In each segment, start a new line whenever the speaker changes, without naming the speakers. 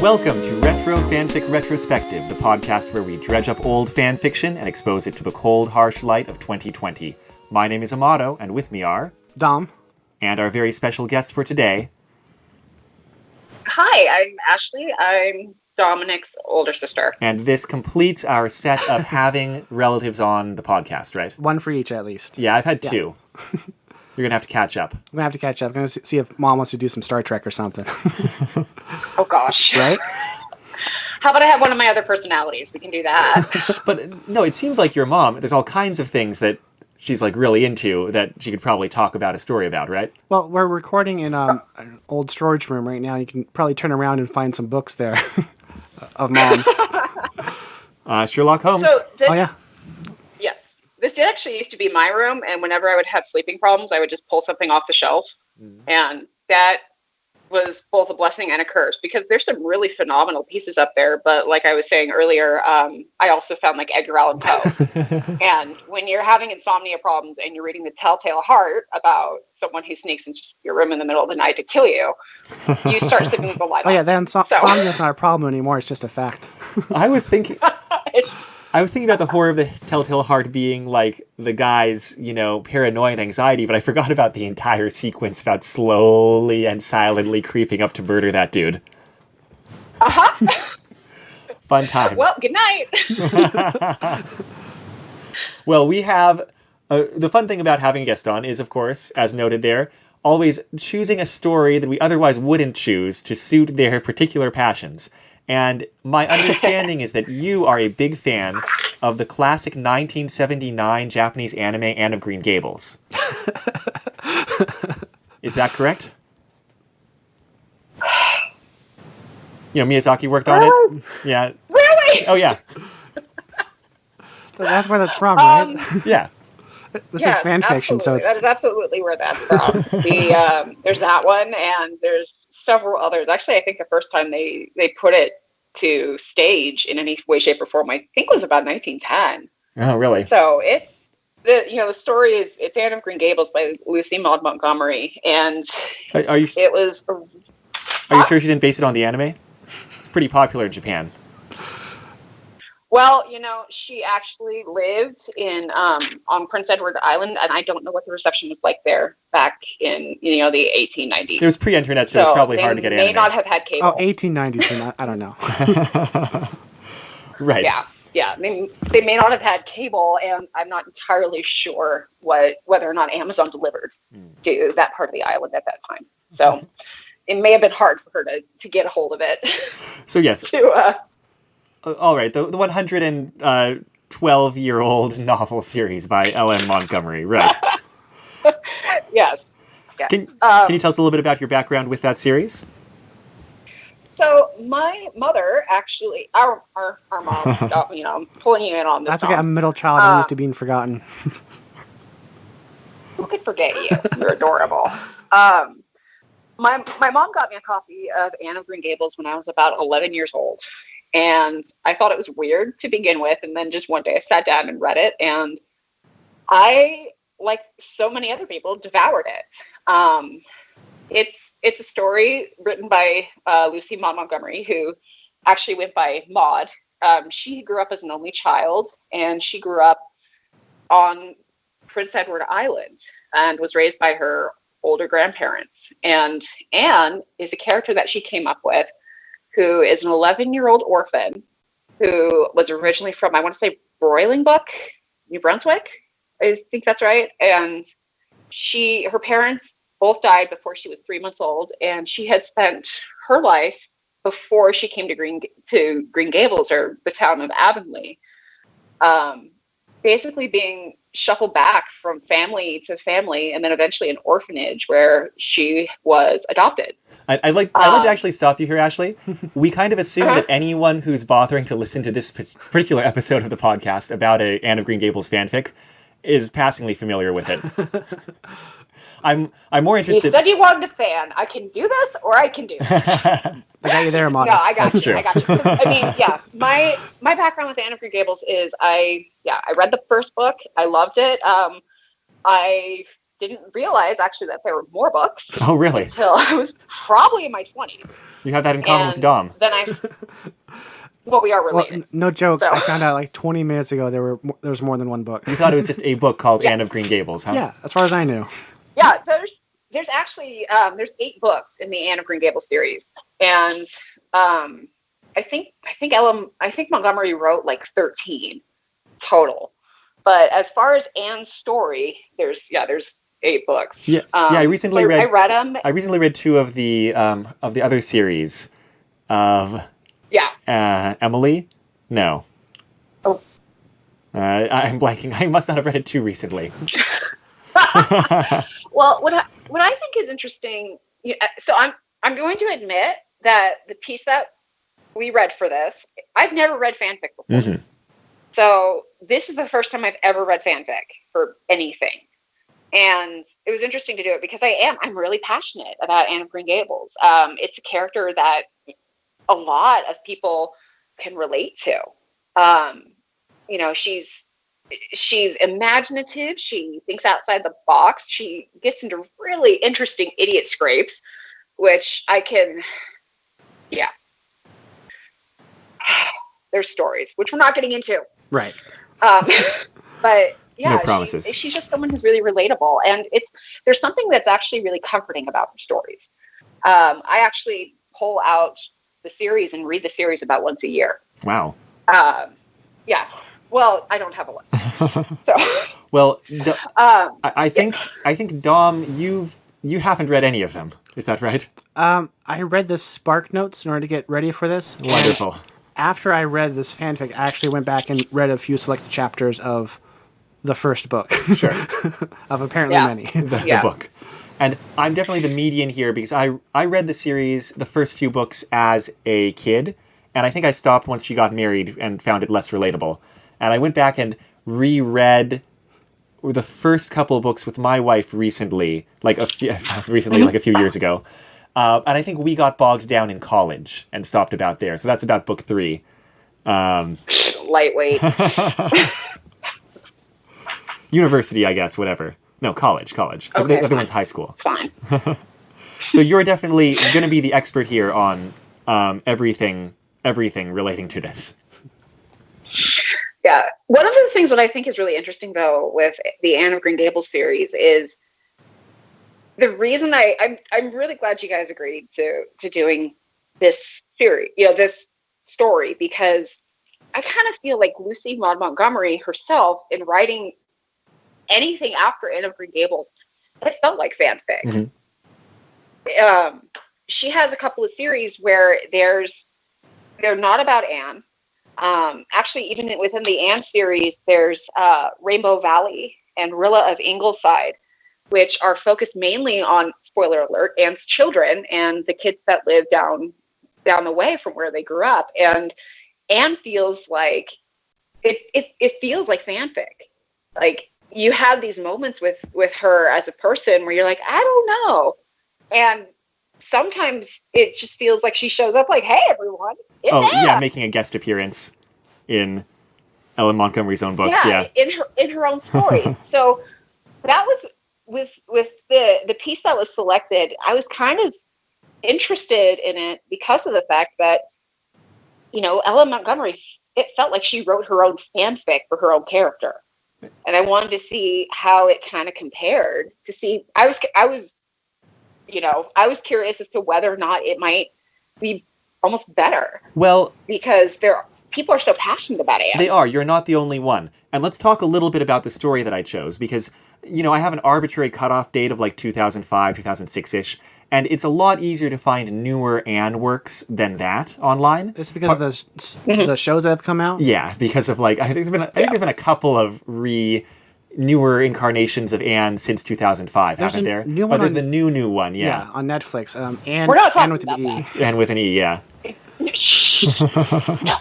Welcome to Retro Fanfic Retrospective, the podcast where we dredge up old fanfiction and expose it to the cold, harsh light of 2020. My name is Amato, and with me are...
Dom.
And our very special guest for today...
Hi, I'm Ashley. I'm Dominic's older sister.
And this completes our set of having relatives on the podcast, right?
One for each, at least.
Yeah, I've had two. You're going to have to catch up.
I'm going to have to catch up. I'm going to see if Mom wants to do some Star Trek or something.
Oh, gosh.
Right?
How about I have one of my other personalities? We can do that.
But, no, it seems like your mom, there's all kinds of things that she's, like, really into that she could probably talk about a story about, right?
Well, we're recording in an old storage room right now. You can probably turn around and find some books there of Mom's.
Sherlock Holmes.
Oh, yeah.
Yes. This actually used to be my room, and whenever I would have sleeping problems, I would just pull something off the shelf. And that was both a blessing and a curse, because there's some really phenomenal pieces up there. But like I was saying earlier, I also found like Edgar Allan Poe. And when you're having insomnia problems and you're reading The Telltale Heart about someone who sneaks into your room in the middle of the night to kill you, you start sleeping with the light on.
Oh, yeah, then insomnia is not a problem anymore. It's just a fact.
I was thinking about the horror of The Telltale Heart being like the guy's, paranoia and anxiety, but I forgot about the entire sequence about slowly and silently creeping up to murder that dude. Fun times.
Well, good night.
Well, we have... the fun thing about having a guest on is, of course, as noted there, always choosing a story that we otherwise wouldn't choose to suit their particular passions. And my understanding is that you are a big fan of the classic 1979 Japanese anime Anne of Green Gables. Is that correct? Miyazaki worked on it? Yeah.
Really?
Oh, yeah.
That's where that's from, right?
Yeah.
This is fan fiction, so it's...
That is absolutely where that's from. There's that one, and there's several others. Actually, I think the first time they put it to stage in any way, shape, or form, I think was about 1910.
Oh, really?
So the story is, it's Anne of Green Gables by Lucy Maud Montgomery, and
Are you sure she didn't base it on the anime? It's pretty popular in Japan.
Well, she actually lived on Prince Edward Island, and I don't know what the reception was like there back in, the 1890s.
It was pre-internet, so it was probably hard to get anime.
They may not have had cable.
Oh, 1890s, I don't know.
Right.
Yeah. They may not have had cable, and I'm not entirely sure whether or not Amazon delivered to that part of the island at that time. So it may have been hard for her to get a hold of it.
So, yes. All right, the 112-year-old novel series by L.M. Montgomery, right?
Yes.
Can you tell us a little bit about your background with that series?
So my mother, actually, our mom, I'm pulling you in on this.
That's okay. I'm a middle child. I'm used to being forgotten.
Who could forget you? You're adorable. My mom got me a copy of Anne of Green Gables when I was about 11 years old. And I thought it was weird to begin with. And then just one day I sat down and read it. And I, like so many other people, devoured it. It's a story written by Lucy Maud Montgomery, who actually went by Maud. She grew up as an only child, and she grew up on Prince Edward Island and was raised by her older grandparents. And Anne is a character that she came up with, who is an 11-year-old orphan who was originally from, I want to say, Bolingbrook, New Brunswick. I think that's right. And her parents both died before she was 3 months old, and she had spent her life before she came to Green Gables, or the town of Avonlea, basically being shuffled back from family to family, and then eventually an orphanage where she was adopted.
I'd like to actually stop you here, Ashley. We kind of assume that anyone who's bothering to listen to this particular episode of the podcast about a Anne of Green Gables fanfic is passingly familiar with it. I'm more interested...
You said you wanted a fan. I can do this, or I can do this.
I got you there, Amanda.
No, I got
That's
you.
true.
I got you. I mean, yeah, my background with Anne of Green Gables is I read the first book. I loved it. I didn't realize actually that there were more books
Oh, really?
until I was probably in my 20s.
You have that in common with
And
Dom.
then well, we are
Well,
related.
no joke.
So.
I found out like 20 minutes ago there's more than one book.
You thought it was just a book called
Yeah.
Anne of Green Gables, huh?
Yeah, as far as I knew.
Yeah, there's actually there's 8 books in the Anne of Green Gables series, and I think Montgomery wrote like 13 total. But as far as Anne's story, there's 8 books.
Yeah, I recently read.
I read them.
I recently read 2 of the other series of Emily. No.
Oh.
I'm blanking. I must not have read it too recently.
Well, what I think is interesting. So I'm going to admit that the piece that we read for this, I've never read fanfic before.
Mm-hmm.
So this is the first time I've ever read fanfic for anything. And it was interesting to do it because I'm really passionate about Anne of Green Gables. It's a character that a lot of people can relate to. She's imaginative. She thinks outside the box. She gets into really interesting idiot scrapes, which there's stories, which we're not getting into.
Right.
But yeah,
no promises.
She's just someone who's really relatable, and there's something that's actually really comforting about her stories. I actually pull out the series and read the series about once a year.
Wow.
Yeah. Well, I don't have a list. So.
Well, I think Dom, you haven't read any of them. Is that right?
I read the Spark Notes in order to get ready for this.
Wonderful.
After I read this fanfic, I actually went back and read a few selected chapters of the first book.
Sure.
Of apparently many.
The book. And I'm definitely the median here because I read the series, the first few books as a kid, and I think I stopped once she got married and found it less relatable. And I went back and reread the first couple of books with my wife recently, like a few years ago. And I think we got bogged down in college and stopped about there. So that's about book 3.
Lightweight.
University, I guess, whatever. No, college.
Okay,
the other one's high school.
Fine.
So you're definitely going to be the expert here on everything relating to this.
Yeah. One of the things that I think is really interesting, though, with the Anne of Green Gables series is the reason I'm really glad you guys agreed to doing this series, this story, because I kind of feel like Lucy Maud Montgomery herself, in writing anything after Anne of Green Gables, it felt like fanfic. Mm-hmm. She has a couple of series where they're not about Anne. Actually, even within the Anne series, there's Rainbow Valley and Rilla of Ingleside, which are focused mainly on, spoiler alert, Anne's children and the kids that live down the way from where they grew up. And Anne feels like it feels like fanfic. Like, you have these moments with her as a person where you're like, I don't know. And sometimes it just feels like she shows up like, hey, everyone. It's Anne.
Yeah, making a guest appearance in Ellen Montgomery's own books. Yeah.
in her own story. So that was with the piece that was selected. I was kind of interested in it because of the fact that, Ellen Montgomery, it felt like she wrote her own fanfic for her own character. And I wanted to see how it kind of compared to see. I was curious as to whether or not it might be almost better.
Well,
because people are so passionate about Anne.
They are. You're not the only one. And let's talk a little bit about the story that I chose, because, I have an arbitrary cutoff date of like 2005, 2006-ish, and it's a lot easier to find newer Anne works than that online.
It's because of the shows that have come out?
Yeah, because of I think there's been a couple of newer incarnations of Anne since 2005, haven't there? But there's the new one, yeah.
Yeah, on Netflix. Anne with an E.
Anne with an E, yeah.
No.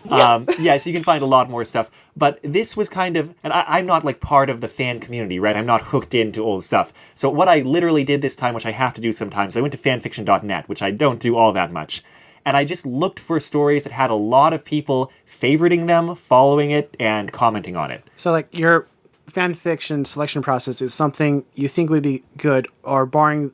So you can find a lot more stuff. But this was kind of, and I'm not part of the fan community, right? I'm not hooked into old stuff. So what I literally did this time, which I have to do sometimes, I went to fanfiction.net, which I don't do all that much. And I just looked for stories that had a lot of people favoriting them, following it, and commenting on it.
So you're fan fiction selection process is something you think would be good, or barring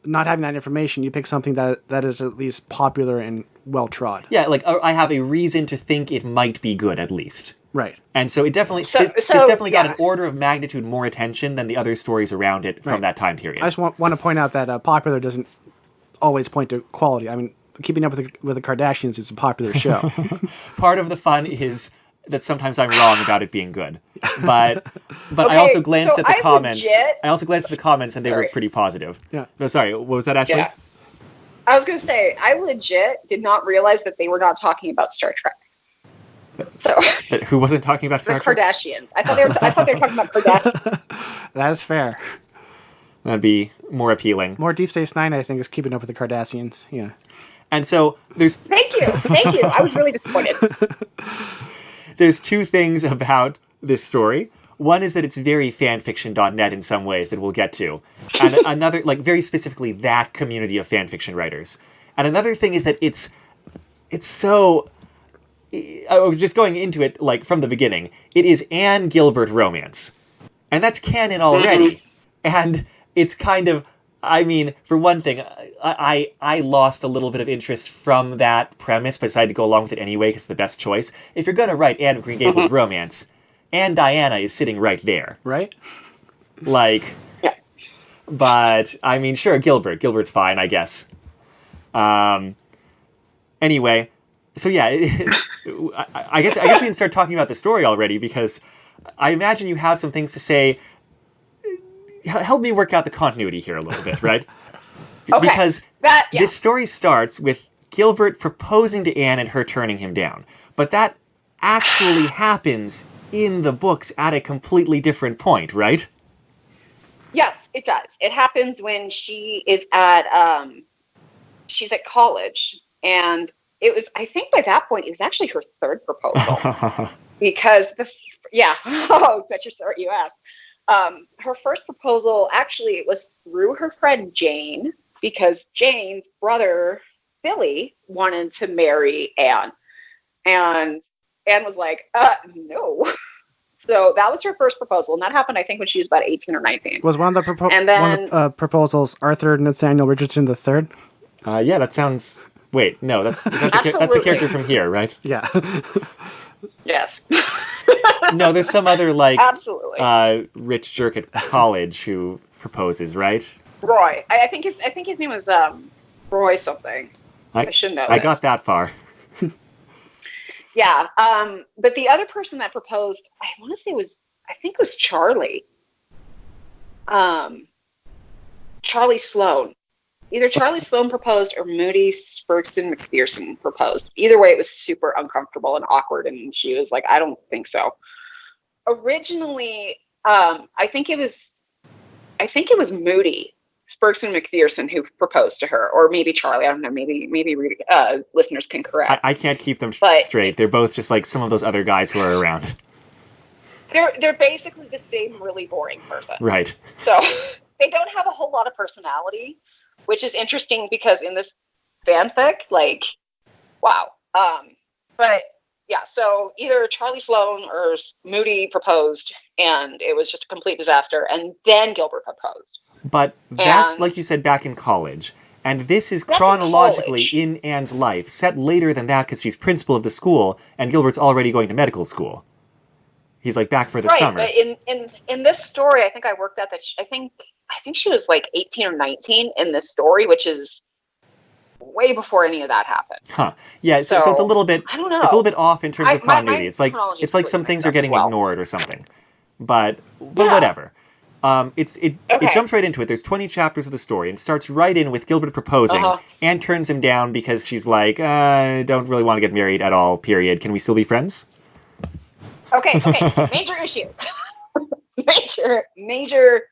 not having that information, you pick something that is at least popular and well trod.
Yeah, like I have a reason to think it might be good at least.
Right.
And so it definitely
So
this definitely got
yeah.
an order of magnitude more attention than the other stories around it from
Right.
that time period.
I just want to point out that popular doesn't always point to quality. I mean, Keeping Up with the Kardashians is a popular show.
Part of the fun is that sometimes I'm wrong about it being good. But I
Okay,
also glanced
so
at the
I
comments.
legit-
I also glanced at the comments and they were
Sorry.
pretty positive.
Yeah.
No, sorry, what was that, Ashley?
Yeah. I was going to say, I legit did not realize that they were not talking about Star Trek. So
But who wasn't talking about
the
Star Trek?
Kardashians. I thought they were talking about Kardashians.
That is fair.
That'd be more appealing.
More Deep Space Nine, I think, is Keeping Up with the Kardashians. Yeah.
And so there's
Thank you. I was really disappointed.
there's two things about this story. One is that it's very fanfiction.net in some ways that we'll get to. And another, like very specifically that community of fanfiction writers. And another thing is that it's so... I was just going into it like from the beginning. It is Anne Gilbert romance. And that's canon already. And it's kind of... I mean, for one thing, I lost a little bit of interest from that premise, but decided to go along with it anyway because it's the best choice. If you're going to write Anne of Green Gables romance, Anne Diana is sitting right there.
Right?
Like,
Yeah.
but, I mean, sure, Gilbert's fine, I guess. Anyway, so yeah, I guess we can start talking about the story already because I imagine you have some things to say. Help me work out the continuity here a little bit, right?
Okay.
Because
That, yeah.
this story starts with Gilbert proposing to Anne and her turning him down. But that actually happens in the books at a completely different point, right?
Yes, it does. It happens when she is at she's at college, and I think by that point it was actually her third proposal. Because oh, bet you're sorry you asked. Her first proposal, actually, it was through her friend Jane, because Jane's brother, Billy, wanted to marry Anne. And Anne was like, no. So that was her first proposal. And that happened, I think, when she was about 18 or 19.
Was one of the proposals Arthur Nathaniel Richardson III?
Yeah, that sounds... Wait, no, that's the character from here, right?
Yeah.
Yes.
No, there's some other, like,
Absolutely.
rich jerk at college who proposes, right?
Roy. I think his name was Roy something. I should know
I
this.
got that far.
Yeah. But the other person that proposed, I want to say I think it was Charlie. Charlie Sloane. Either Charlie Sloane proposed or Moody Spurgeon McPherson proposed. Either way, it was super uncomfortable and awkward, and she was like, I don't think so. Originally, I think it was Moody Spurgeon McPherson who proposed to her, or maybe Charlie. I don't know. Maybe listeners can correct.
I can't keep them
But
straight. They're both just like some of those other guys who are around.
They're basically the same really boring person.
Right.
So they don't have a whole lot of personality, which is interesting because in this fanfic, like, wow. But yeah, so either Charlie Sloane or Moody proposed, and it was just a complete disaster. And then Gilbert proposed.
But that's, like you said, back in college. And this is chronologically in Anne's life, set later than that because she's principal of the school, and Gilbert's already going to medical school. He's like back for the summer.
But in this story, I think I worked out that I think she was like 18 or 19 in this story, which is way before any of that happened.
Huh. Yeah, so it's a little bit,
I don't know.
It's a little bit off in terms of continuity.
My
It's like some things are getting ignored or something. But whatever. It jumps right into it. There's 20 chapters of the story and starts right in with Gilbert proposing. Anne turns him down because she's like, I don't really want to get married at all, period. Can we still be friends?
Okay. Major issue. Major.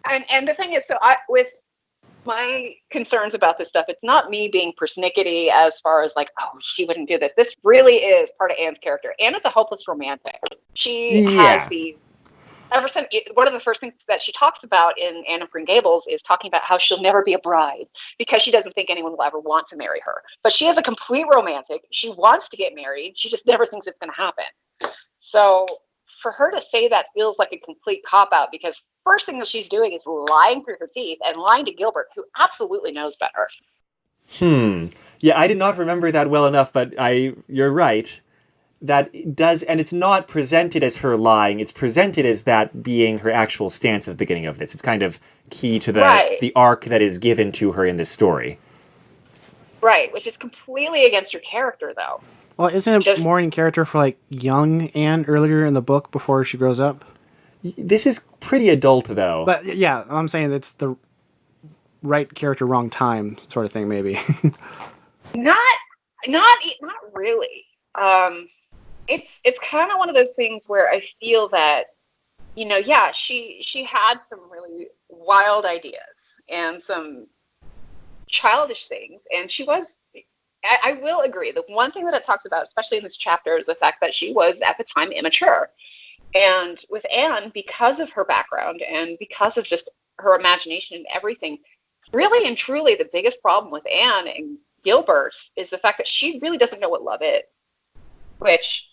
And the thing is, with my concerns about this stuff, it's not me being persnickety as far as like, oh, she wouldn't do this. This really is part of Anne's character. Anne is a hopeless romantic. She has these, ever since, one of the first things that she talks about in Anne of Green Gables is talking about how she'll never be a bride because she doesn't think anyone will ever want to marry her. But she is a complete romantic. She wants to get married. She just never thinks it's going to happen. So for her to say that feels like a complete cop-out, because first thing that she's doing is lying through her teeth and lying to Gilbert, who absolutely knows better.
Yeah, I did not remember that well enough, but you're right. That does, and it's not presented as her lying, it's presented as that being her actual stance at the beginning of this. It's kind of key to the arc that is given to her in this story.
Right, which is completely against her character, though.
Well, isn't it more in character for, like, young Anne earlier in the book before she grows up?
This is pretty adult, though.
But, yeah, I'm saying it's the right character, wrong time sort of thing, maybe.
Not really. It's kind of one of those things where I feel that, she had some really wild ideas and some childish things, and she was, I will agree, the one thing that it talks about, especially in this chapter, is the fact that she was at the time immature. And with Anne, because of her background and because of just her imagination and everything, really and truly the biggest problem with Anne and Gilbert is the fact that she really doesn't know what love is, which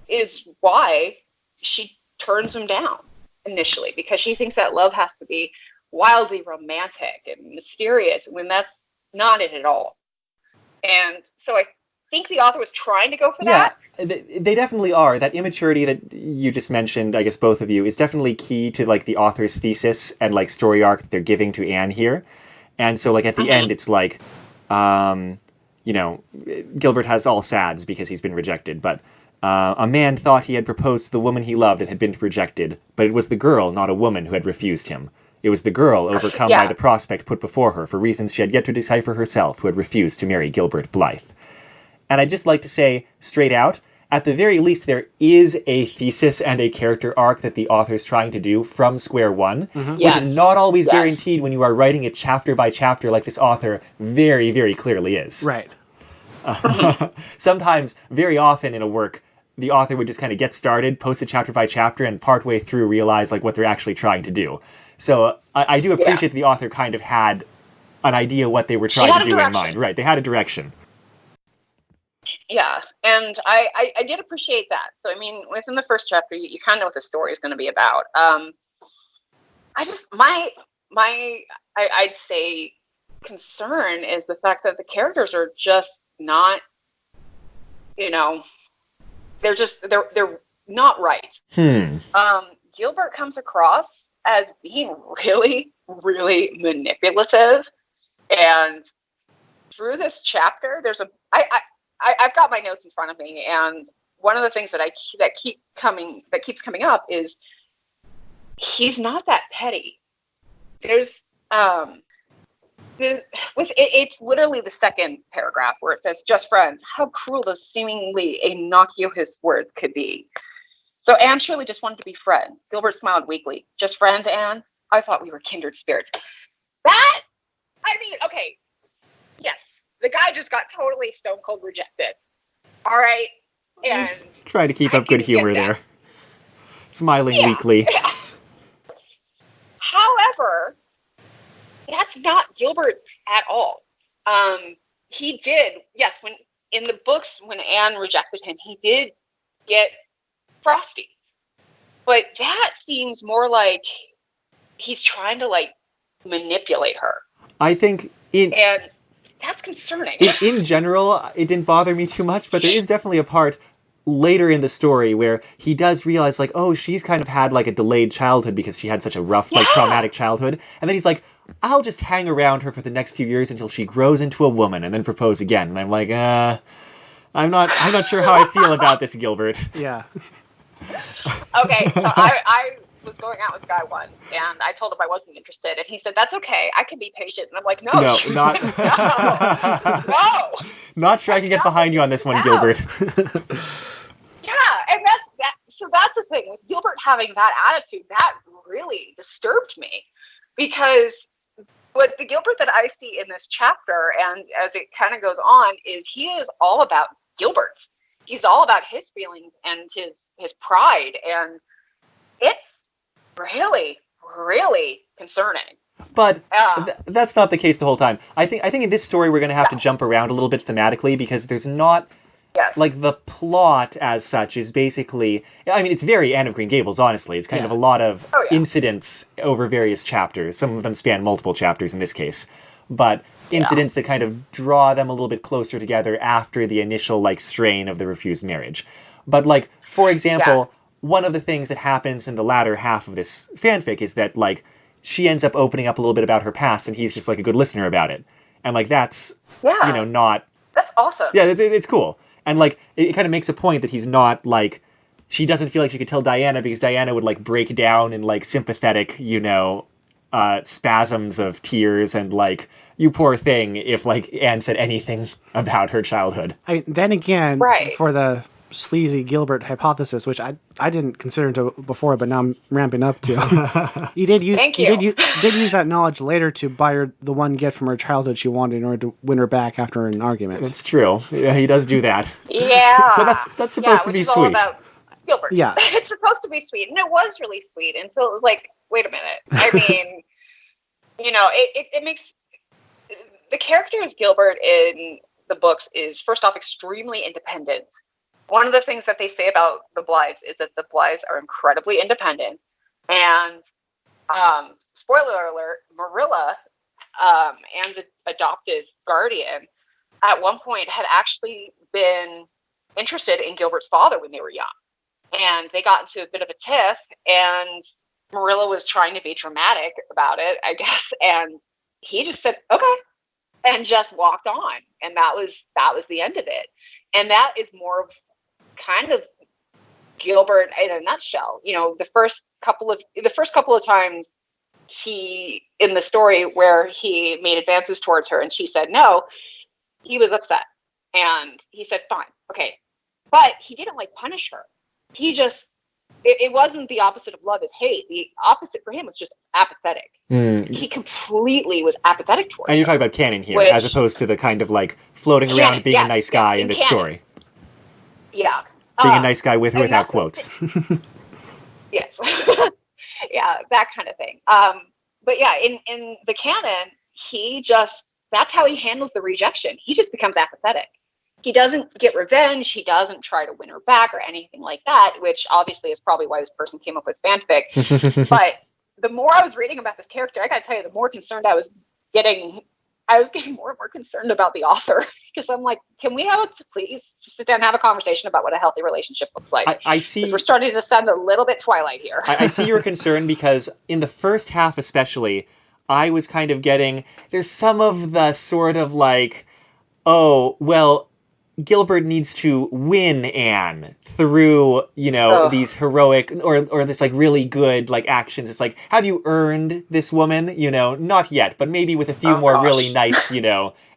is why she turns him down initially, because she thinks that love has to be wildly romantic and mysterious, when that's not it at all. And so I think the author was trying to go for that.
Yeah, they definitely are. That immaturity that you just mentioned, I guess both of you, is definitely key to, like, the author's thesis and, like, story arc that they're giving to Anne here. And so, like, at the end, it's like, Gilbert has all sads because he's been rejected, but a man thought he had proposed to the woman he loved and had been rejected, but it was the girl, not a woman, who had refused him. It was the girl, overcome by the prospect put before her for reasons she had yet to decipher herself, who had refused to marry Gilbert Blythe. And I'd just like to say, straight out, at the very least, there is a thesis and a character arc that the author's trying to do from square one, which is not always guaranteed when you are writing it chapter by chapter like this author very, very clearly is.
Right.
Sometimes, very often in a work, the author would just kind of get started, post it chapter by chapter, and partway through realize, like, what they're actually trying to do. So I do appreciate that the author kind of had an idea what they were trying to do in mind. Right, they had a direction.
Yeah, and I did appreciate that. So, I mean, within the first chapter, you kind of know what the story is going to be about. I'd say concern is the fact that the characters are just not, they're not right. Gilbert comes across as being really, really manipulative, and through this chapter, I've got my notes in front of me, and one of the things that keeps coming up is he's not that petty. It's literally the second paragraph where it says, "Just friends." How cruel those seemingly innocuous words could be. So Anne Shirley just wanted to be friends. Gilbert smiled weakly. "Just friends, Anne? I thought we were kindred spirits." Okay, yes, the guy just got totally stone cold rejected. All right, and
trying to keep up good humor there, smiling weakly.
Yeah. However, that's not Gilbert at all. He did, yes, when in the books when Anne rejected him, he did get frosty, but that seems more like he's trying to, like, manipulate her.
I think
and that's concerning.
In general, it didn't bother me too much, but there is definitely a part later in the story where he does realize, like, oh, she's kind of had, like, a delayed childhood because she had such a rough, like, traumatic childhood. And then he's like, I'll just hang around her for the next few years until she grows into a woman and then propose again. And I'm like, I'm not sure how I feel about this, Gilbert.
Yeah.
Okay, so I was going out with Guy once, and I told him I wasn't interested, and he said, "That's okay, I can be patient." And I'm like, no,
not
no.
Not sure I can get behind you on this one, Gilbert.
Yeah, and that's the thing with Gilbert having that attitude. That really disturbed me, because what the Gilbert that I see in this chapter, and as it kind of goes on, is he is all about Gilbert. He's all about his feelings and his pride, and it's really, really concerning.
But that's not the case the whole time. I think in this story we're going to have to jump around a little bit thematically, because there's not
Yes.
like the plot as such is basically, I mean, it's very Anne of Green Gables, honestly. It's kind of a lot of
Oh, yeah.
incidents over various chapters. Some of them span multiple chapters in this case, but incidents that kind of draw them a little bit closer together after the initial like strain of the refused marriage. But like, for example, one of the things that happens in the latter half of this fanfic is that like she ends up opening up a little bit about her past, and he's just like a good listener about it, and like that's not.
That's awesome.
Yeah, it's cool. And, like, it kind of makes a point that he's not, like, she doesn't feel like she could tell Diana because Diana would, like, break down in, like, sympathetic, spasms of tears and, like, you poor thing if, like, Anne said anything about her childhood.
I mean, then again,
Right.
for the sleazy Gilbert hypothesis, which I didn't consider until before, but now I'm ramping up to. You did use did use that knowledge later to buy her the one gift from her childhood she wanted in order to win her back after an argument.
That's true. Yeah, he does do that.
Yeah.
But that's supposed to be
which is
sweet.
all about Gilbert.
Yeah.
It's supposed to be sweet, and it was really sweet until it was like, wait a minute. I mean, it makes the character of Gilbert in the books is first off extremely independent. One of the things that they say about the Blythes is that the Blythes are incredibly independent. And spoiler alert, Marilla, Anne's adoptive guardian, at one point had actually been interested in Gilbert's father when they were young. And they got into a bit of a tiff, and Marilla was trying to be dramatic about it, I guess. And he just said, okay, and just walked on. And that was the end of it. And that is more of kind of Gilbert in a nutshell. The first couple of times he in the story where he made advances towards her and she said no, he was upset and he said fine, okay, but he didn't like punish her. He just it wasn't the opposite of love is hate. The opposite for him was just apathetic. He completely was apathetic towards her.
And you're talking about canon here, as opposed to the kind of like floating around being a nice guy in this
canon.
Story.
Yeah.
Being a nice guy with or without quotes.
Yes. Yeah, that kind of thing. But yeah, in the canon, that's how he handles the rejection. He just becomes apathetic. He doesn't get revenge. He doesn't try to win her back or anything like that, which obviously is probably why this person came up with fanfic. But the more I was reading about this character, I gotta tell you, the more concerned I was getting more and more concerned about the author, because I'm like, can we please just sit down and have a conversation about what a healthy relationship looks like?
I see.
Because we're starting to sound a little bit Twilight here.
I see your concern because in the first half especially, I was kind of getting, there's some of the sort of like, oh, well, Gilbert needs to win Anne through, these heroic or this like really good like actions. It's like, have you earned this woman? Not yet, but maybe with a few really nice,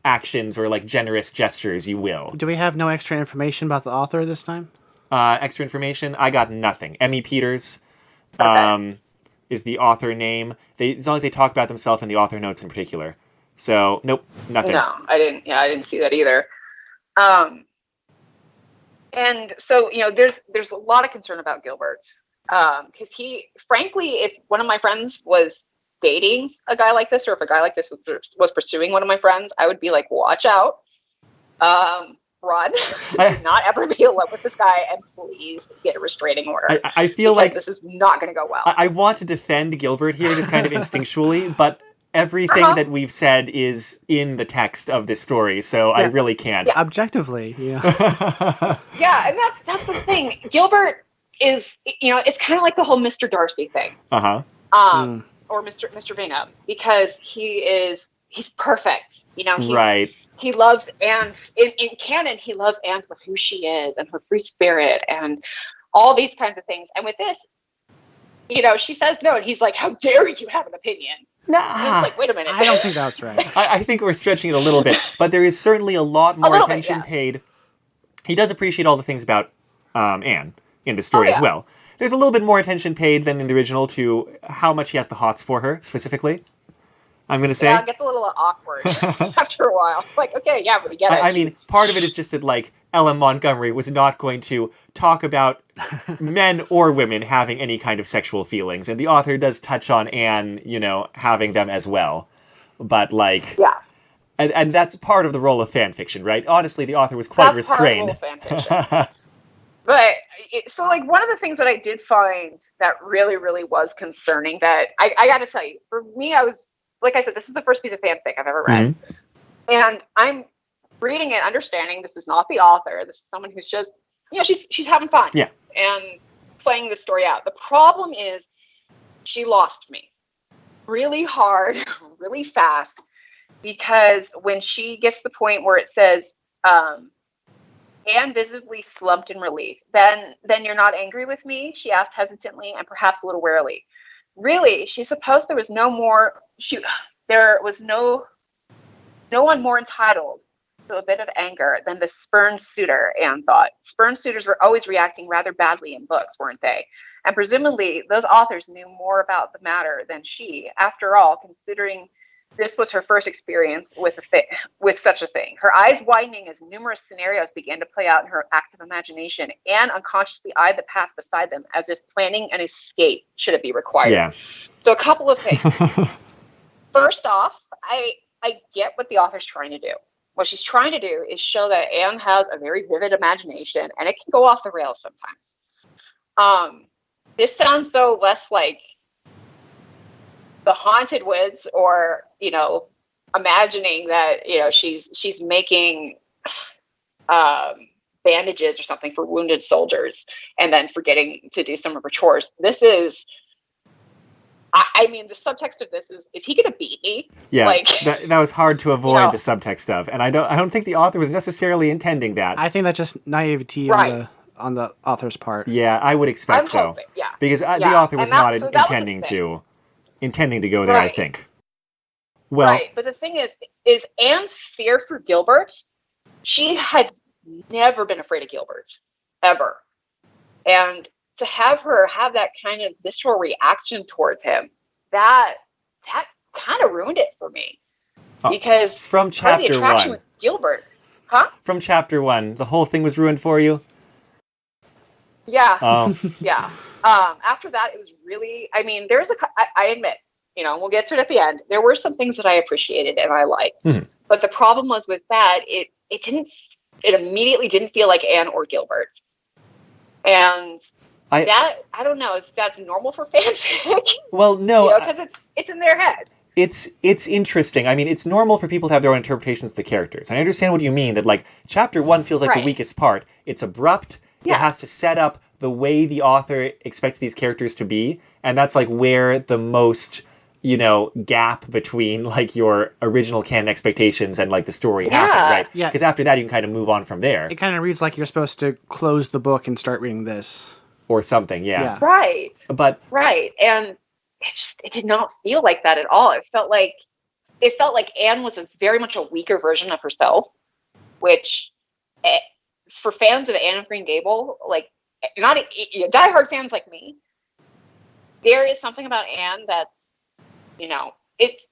actions or like generous gestures, you will.
Do we have no extra information about the author this time?
Extra information? I got nothing. Emmy Peters is the author name. It's not like they talk about themselves in the author notes in particular. So, nope, nothing.
No, I didn't. Yeah, I didn't see that either. And so, there's a lot of concern about Gilbert. Because frankly, if one of my friends was dating a guy like this, or if a guy like this was pursuing one of my friends, I would be like, watch out, run, do not ever be in love with this guy, and please get a restraining order.
I feel like
this is not going to go well.
I want to defend Gilbert here, just kind of instinctually, but everything that we've said is in the text of this story, so I really can't.
Yeah. Objectively, yeah.
Yeah, and that's the thing. Gilbert is, it's kind of like the whole Mr. Darcy thing. Or Mr. Bingham, because he's perfect.
Right.
He loves Anne. In canon, he loves Anne for who she is and her free spirit and all these kinds of things. And with this, she says no, and he's like, how dare you have an opinion?
Nah.
It's like, wait a minute.
I don't think that's right.
I think we're stretching it a little bit, but there is certainly a lot more attention paid. He does appreciate all the things about Anne in the story as well. There's a little bit more attention paid than in the original to how much he has the hots for her, specifically. I'm going to say.
Yeah, it gets a little awkward after a while. Like, okay, yeah, but we get it.
I mean, part of it is just that, like, Ellen Montgomery was not going to talk about men or women having any kind of sexual feelings. And the author does touch on Anne, having them as well. But, like, And that's part of the role of fan fiction, right? Honestly, the author was quite restrained.
Part of the role of fan fiction. But so, like, one of the things that I did find that really, really was concerning, that I got to tell you, for me, I was, like I said, this is the first piece of fanfic I've ever read. Mm-hmm. And I'm reading it, understanding this is not the author. This is someone who's just, she's having fun.
Yeah.
And playing the story out. The problem is she lost me really hard, really fast, because when she gets to the point where it says, Anne visibly slumped in relief. Then you're not angry with me? She asked hesitantly and perhaps a little warily. Really, she supposed there was no one more entitled to a bit of anger than the spurned suitor, Anne thought. Spurned suitors were always reacting rather badly in books, weren't they? And presumably those authors knew more about the matter than she. After all, considering this was her first experience with such a thing. Her eyes widening as numerous scenarios began to play out in her active imagination. Anne unconsciously eyed the path beside them as if planning an escape should it be required.
Yeah.
So a couple of things. First off, I get what the author's trying to do. What she's trying to do is show that Anne has a very vivid imagination, and it can go off the rails sometimes. This sounds, though, less like the haunted woods, or imagining that she's making bandages or something for wounded soldiers and then forgetting to do some of her chores. This is, I mean, the subtext of this is he gonna beat me?
Yeah, that was hard to avoid the subtext of, and I don't think the author was necessarily intending that.
I think that's just naivety on the author's part.
Yeah, I would expect so.
Hoping, yeah,
because the author was not intending to go there. Right. I think. Well,
right, but the thing is Anne's fear for Gilbert. She had never been afraid of Gilbert, ever, and to have her have that kind of visceral reaction towards him, that kind of ruined it for me. Because
from chapter 1
with Gilbert, huh?
From chapter 1, the whole thing was ruined for you.
Yeah, yeah. After that, it was really. I mean, I admit, we'll get to it at the end. There were some things that I appreciated and I liked, but the problem was with that, it immediately didn't feel like Anne or Gilbert, and I don't know if that's normal for fanfic.
Well, no,
because it's in their head.
It's interesting. I mean, it's normal for people to have their own interpretations of the characters. And I understand what you mean, that like chapter 1 feels like the weakest part. It's abrupt. Yeah. It has to set up the way the author expects these characters to be. And that's like where the most, gap between like your original canon expectations and like the story happen, right? Yeah. Because after that, you can kind of move on from there.
It kind of reads like you're supposed to close the book and start reading this.
Or something, yeah.
Right.
But
and it did not feel like that at all. It felt like Anne was very much a weaker version of herself, which for fans of Anne of Green Gable, like not diehard fans like me, there is something about Anne that,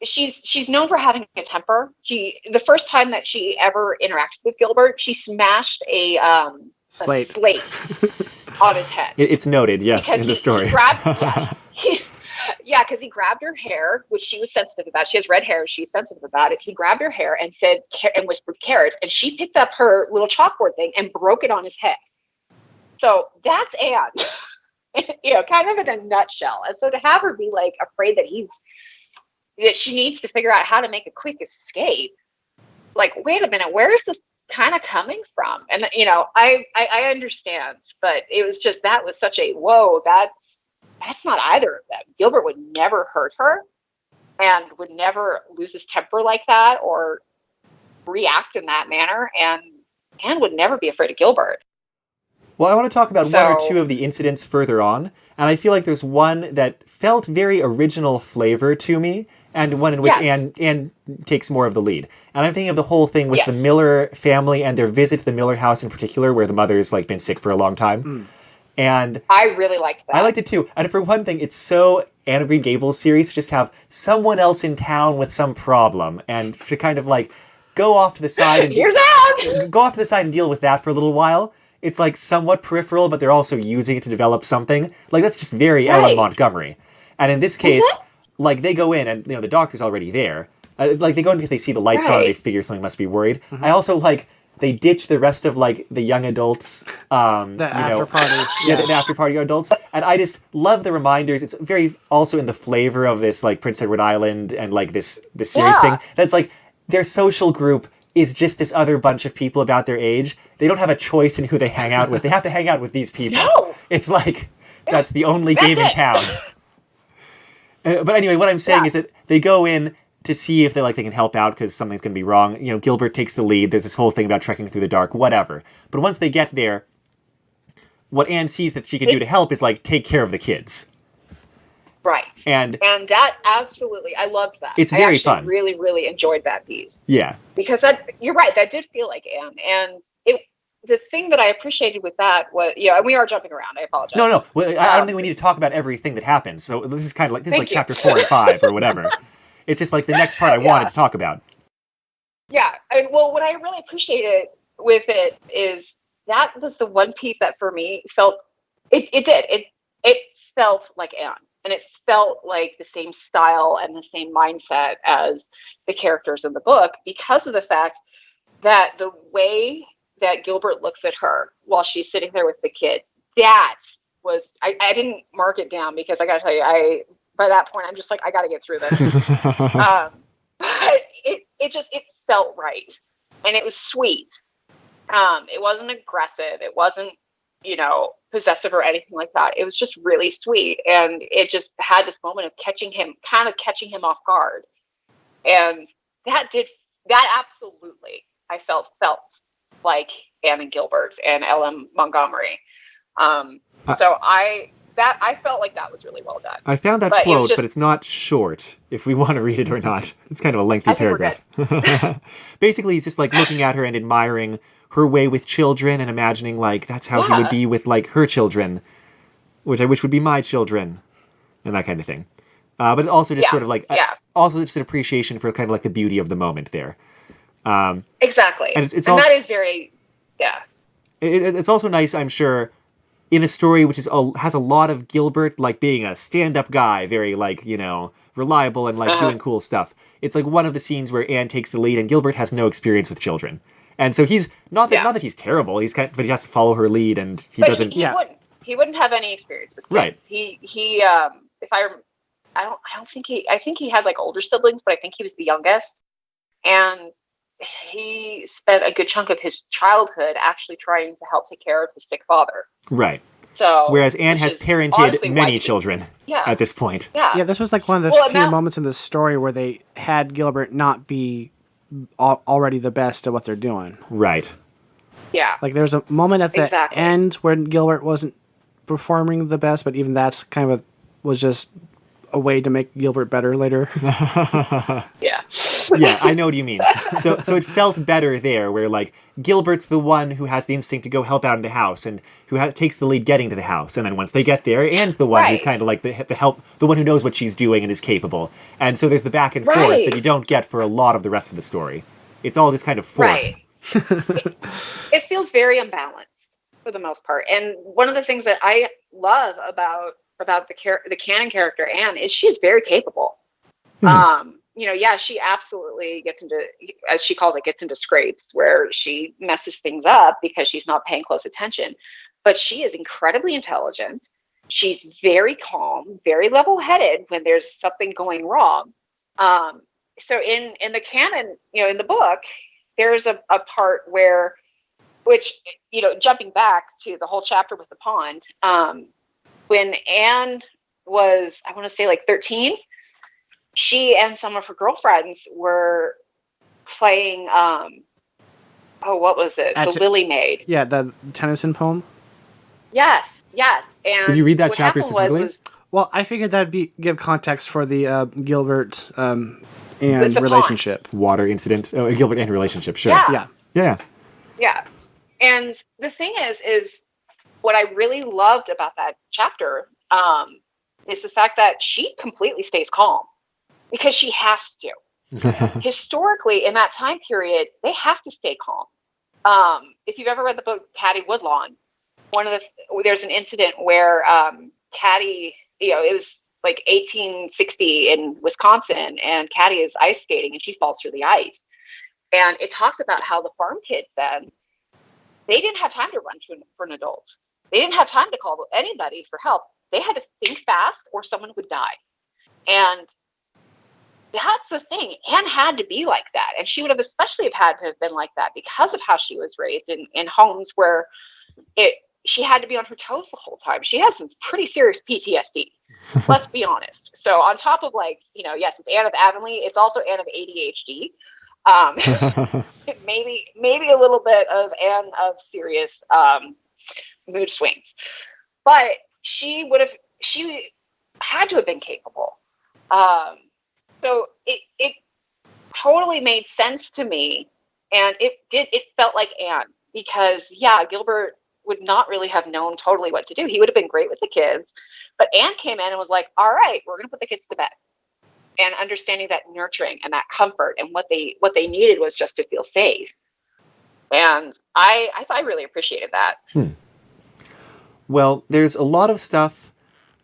she's known for having a temper. The first time that she ever interacted with Gilbert, she smashed a slate on his head.
It's noted, yes, in the story.
Because he grabbed her hair, which she was sensitive about. She has red hair. She's sensitive about it. He grabbed her hair and whispered carrots, and she picked up her little chalkboard thing and broke it on his head. So that's Anne, kind of in a nutshell. And so to have her be like afraid that she needs to figure out how to make a quick escape, like, wait a minute, where is this kind of coming from? And I understand, but it was just, that was such a whoa, that's not either of them. Gilbert would never hurt her and would never lose his temper like that or react in that manner, and Anne would never be afraid of Gilbert.
Well, I want to talk about one or two of the incidents further on, and I feel like there's one that felt very original flavor to me, and one in which Anne takes more of the lead. And I'm thinking of the whole thing with the Miller family and their visit to the Miller house in particular, where the mother's like been sick for a long time. And
I really liked that.
I liked it too. And for one thing, it's so Anne of Green Gables series to just have someone else in town with some problem and to kind of like go off to the side and deal with that for a little while. It's like somewhat peripheral, but they're also using it to develop something. Like that's just very Ellen Montgomery. And in this case, like they go in and the doctor's already there, Like, they go in because they see the lights on and they figure something must be worried. I also like they ditch the rest of like the young adults,
The after party.
the after party adults, and I just love the reminders. It's very also in the flavor of this like Prince Edward Island and like this series thing. That's like their social group is just this other bunch of people about their age. They don't have a choice in who they hang out with. They have to hang out with these people.
No.
It's like that's the only game in town. But anyway, what I'm saying is that they go in to see if they can help out because something's going to be wrong. You know, Gilbert takes the lead. There's this whole thing about trekking through the dark, whatever. But once they get there, what Anne sees that she can do to help is like take care of the kids.
Right.
And
that absolutely, I loved that.
It's very fun.
I really, really enjoyed that piece.
Yeah.
Because you're right, that did feel like Anne. And the thing that I appreciated with that was, and we are jumping around. I apologize.
No. Well, I don't think we need to talk about everything that happens. So this is kind of like chapter 4 and 5 or whatever. It's just like the next part I wanted to talk about.
Yeah. What I really appreciated with it is that was the one piece that for me felt, it felt like Anne. And it felt like the same style and the same mindset as the characters in the book because of the fact that the way that Gilbert looks at her while she's sitting there with the kid, that was, I didn't mark it down because I got to tell you, by that point, I'm just like, I got to get through this. But it felt right. And it was sweet. It wasn't aggressive. It wasn't, possessive or anything like that. It was just really sweet. And it just had this moment of catching him off guard. And that absolutely, I felt like Anne and Gilbert and L.M. Montgomery. So I felt like that was really well done.
I found that quote, but it's not short, if we want to read it or not. It's kind of a lengthy paragraph. Basically, he's just like looking at her and admiring her way with children and imagining like that's how he would be with like her children, which I wish would be my children, and that kind of thing. But also just sort of like, also just an appreciation for kind of like the beauty of the moment there.
Exactly. And it's also, that is very,
it's also nice, I'm sure, in a story which has a lot of Gilbert like being a stand-up guy, very like, reliable and like doing cool stuff. It's like one of the scenes where Anne takes the lead and Gilbert has no experience with children. And so he's not that he's terrible, but he has to follow her lead and he doesn't.
He wouldn't have any experience with kids.
Right.
I think he had like older siblings, but I think he was the youngest. And he spent a good chunk of his childhood actually trying to help take care of his sick father.
Right.
So,
whereas Anne has parented many children at this point.
Yeah, this was like one of the few moments in the story where they had Gilbert not be already the best at what they're doing.
Right.
Yeah.
Like there's a moment at the end where Gilbert wasn't performing the best, but even that's kind of was just a way to make Gilbert better later.
Yeah.
Yeah, I know what you mean. So it felt better there, where like Gilbert's the one who has the instinct to go help out in the house and who takes the lead getting to the house, and then once they get there, Anne's the one who's kind of like the one who knows what she's doing and is capable. And so there's the back and forth that you don't get for a lot of the rest of the story. It's all just kind of forth.
Right. It feels very unbalanced for the most part. And one of the things that I love about the canon character Anne is she's very capable. She absolutely gets into, as she calls it, gets into scrapes where she messes things up because she's not paying close attention. But she is incredibly intelligent. She's very calm, very level-headed when there's something going wrong. So in the canon, in the book, there's a part where, jumping back to the whole chapter with the pond, when Anne was, I want to say like 13, she and some of her girlfriends were playing, what was it? The Lily Maid.
Yeah, the Tennyson poem.
Yes. And
did you read that chapter specifically?
Well, I figured that'd give context for the Gilbert and relationship.
Pond. Water incident. Oh, Gilbert and relationship, sure.
Yeah. And the thing is what I really loved about that chapter is the fact that she completely stays calm because she has to. Historically, in that time period, they have to stay calm. If you've ever read the book Caddy Woodlawn, there's an incident where Caddy, it was like 1860 in Wisconsin, and Caddy is ice skating and she falls through the ice. And it talks about how the farm kids then, they didn't have time to run for an adult. They didn't have time to call anybody for help. They had to think fast or someone would die. And that's the thing. Anne had to be like that. And she would have especially had to have been like that because of how she was raised in homes where she had to be on her toes the whole time. She has some pretty serious PTSD. Let's be honest. So on top of like, yes, it's Anne of Avonlea. It's also Anne of ADHD. Maybe a little bit of Anne of serious mood swings, but she had to have been capable. So it totally made sense to me, and it felt like Anne, because Gilbert would not really have known totally what to do. He would have been great with the kids, but Anne came in and was like, all right, we're going to put the kids to bed. And understanding that nurturing and that comfort, and what they needed was just to feel safe. And I really appreciated that.
Well, there's a lot of stuff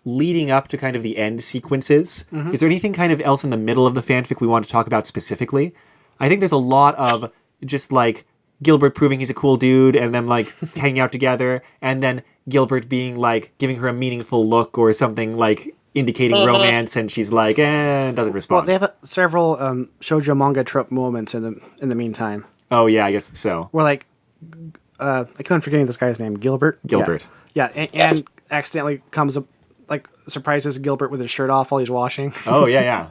leading up to kind of the end sequences. Mm-hmm. Is there anything kind of else in the middle of the fanfic we want to talk about specifically? I think there's a lot of just like Gilbert proving he's a cool dude and them like hanging out together, and then Gilbert being like giving her a meaningful look or something like indicating romance, and she's like, doesn't respond.
Well, they have several shoujo manga trope moments in the meantime.
Oh yeah, I guess so.
Where like, I keep on forgetting this guy's name, Gilbert. Yeah, and accidentally comes up, like surprises Gilbert with his shirt off while he's washing.
Oh yeah.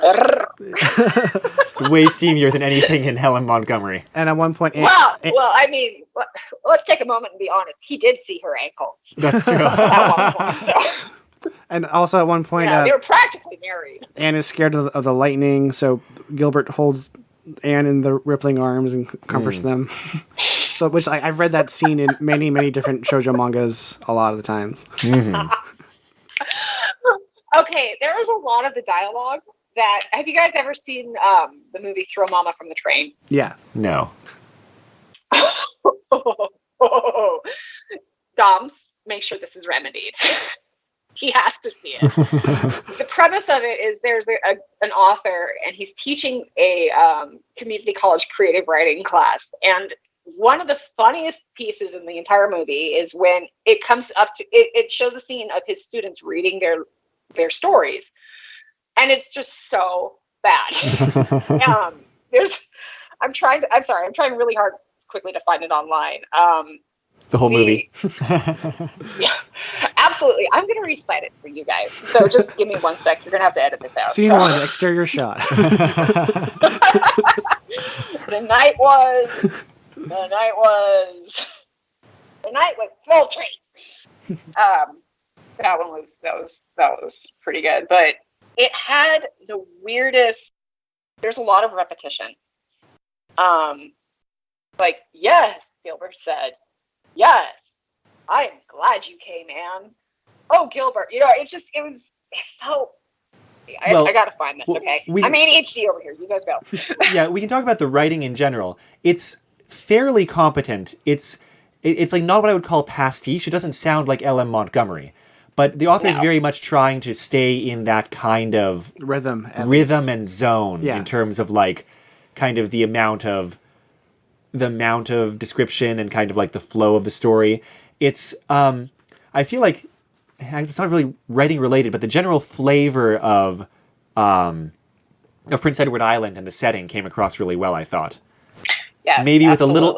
It's way steamier than anything in Helen Montgomery.
And at one point,
I mean, let's take a moment and be honest. He did see her ankles.
That's true.
At one point, so.
And also at one point,
they were practically married.
Anne is scared of the lightning, so Gilbert holds Anne in the rippling arms and comforts them. So, which I've read that scene in many, many different shoujo mangas a lot of the times.
Mm-hmm.
Okay, there is a lot of the dialogue that. Have you guys ever seen the movie Throw Mama from the Train?
Yeah.
No.
Doms, make sure this is remedied. He has to see it. The premise of it is there's an author, and he's teaching a community college creative writing class. And one of the funniest pieces in the entire movie is when it comes up to it shows a scene of his students reading their stories, and it's just so bad. I'm trying really hard quickly to find it online.
The whole movie.
Yeah, absolutely. I'm going to recite it for you guys. So just give me 1 sec. You're going to have to edit this out.
Scene 1, exterior shot.
The night was poultry. That was pretty good, but it had the weirdest. There's a lot of repetition. Like, yes, Gilbert said. Yes, I am glad you came, Anne. Oh, Gilbert, it felt. I gotta find this. Okay, I'm ADHD over here. You guys go.
Yeah, we can talk about the writing in general. It's fairly competent. It's like not what I would call pastiche. It doesn't sound like L.M. Montgomery, but the author is very much trying to stay in that kind of
rhythm
and zone in terms of like kind of the amount of description and kind of like the flow of the story. It's I feel like it's not really writing related, but the general flavor of Prince Edward Island and the setting came across really well, I thought.
Yes,
maybe with a little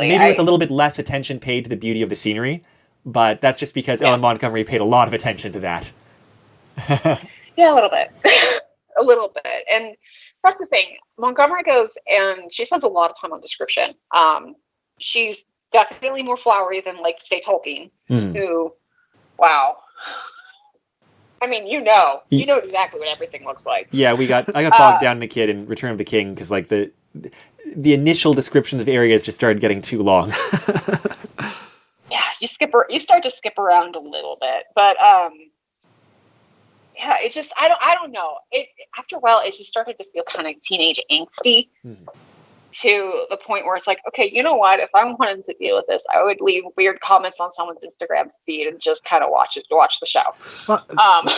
bit less attention paid to the beauty of the scenery, but that's just because Ellen Montgomery paid a lot of attention to that.
Yeah, a little bit. A little bit. And that's the thing. Montgomery goes and she spends a lot of time on description. She's definitely more flowery than, like, say, Tolkien, who, wow. I mean, you know exactly what everything looks like. Yeah, I got
bogged down in a kid in Return of the King because, like, the initial descriptions of areas just started getting too long.
Yeah, you start to skip around a little bit, but yeah, it just I don't know. After a while, it just started to feel kind of teenage angsty. to the point where it's like, okay, you know what? If I wanted to deal with this, I would leave weird comments on someone's Instagram feed and just kind of watch the show.
Well,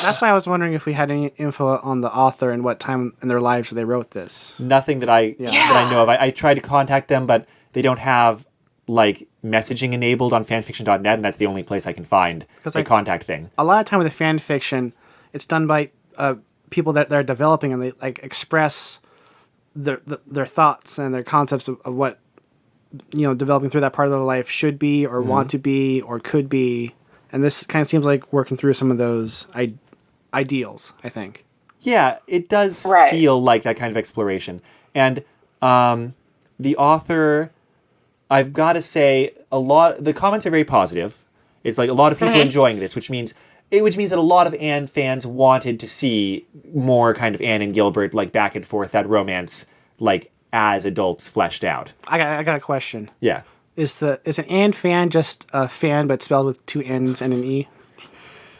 that's why I was wondering if we had any info on the author and what time in their lives they wrote this.
Nothing that I know of. I tried to contact them, but they don't have like messaging enabled on fanfiction.net, and that's the only place I can find a contact thing.
A lot of time with the fan fiction, it's done by people that they're developing, and they like express their thoughts and their concepts of what, you know, developing through that part of their life should be or want to be or could be. And this kind of seems like working through some of those ideals, I think.
Yeah, it does feel like that kind of exploration. And the author, I've got to say, the comments are very positive. It's like a lot of people enjoying this, which means that a lot of Anne fans wanted to see more kind of Anne and Gilbert, like back and forth, that romance, like as adults fleshed out.
I got a question.
Yeah.
Is an Anne fan just a fan but spelled with 2 N's and an E?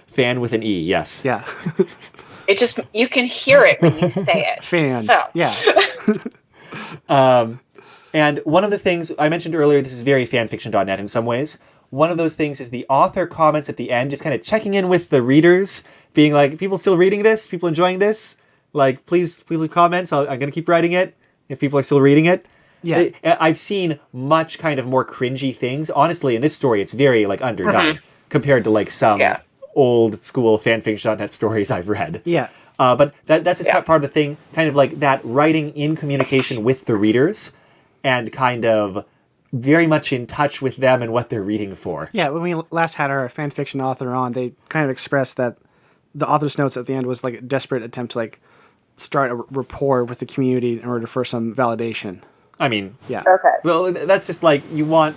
Fan with an E, yes.
Yeah.
It just, you can hear it when you say it.
Fan.
So.
Yeah.
And one of the things I mentioned earlier, this is very fanfiction.net in some ways. One of those things is the author comments at the end, just kind of checking in with the readers, being like, people still reading this? People enjoying this? Like, please leave comments. I'm going to keep writing it if people are still reading it.
Yeah.
I've seen much kind of more cringy things. Honestly, in this story, it's very like underdone compared to like some old school fanfiction.net stories I've read.
Yeah.
But that's just part of the thing, kind of like that writing in communication with the readers and kind of very much in touch with them and what they're reading for.
Yeah, when we last had our fan fiction author on, they kind of expressed that the author's notes at the end was like a desperate attempt to like start a rapport with the community in order for some validation.
I mean,
yeah.
Okay.
Well, that's just like you want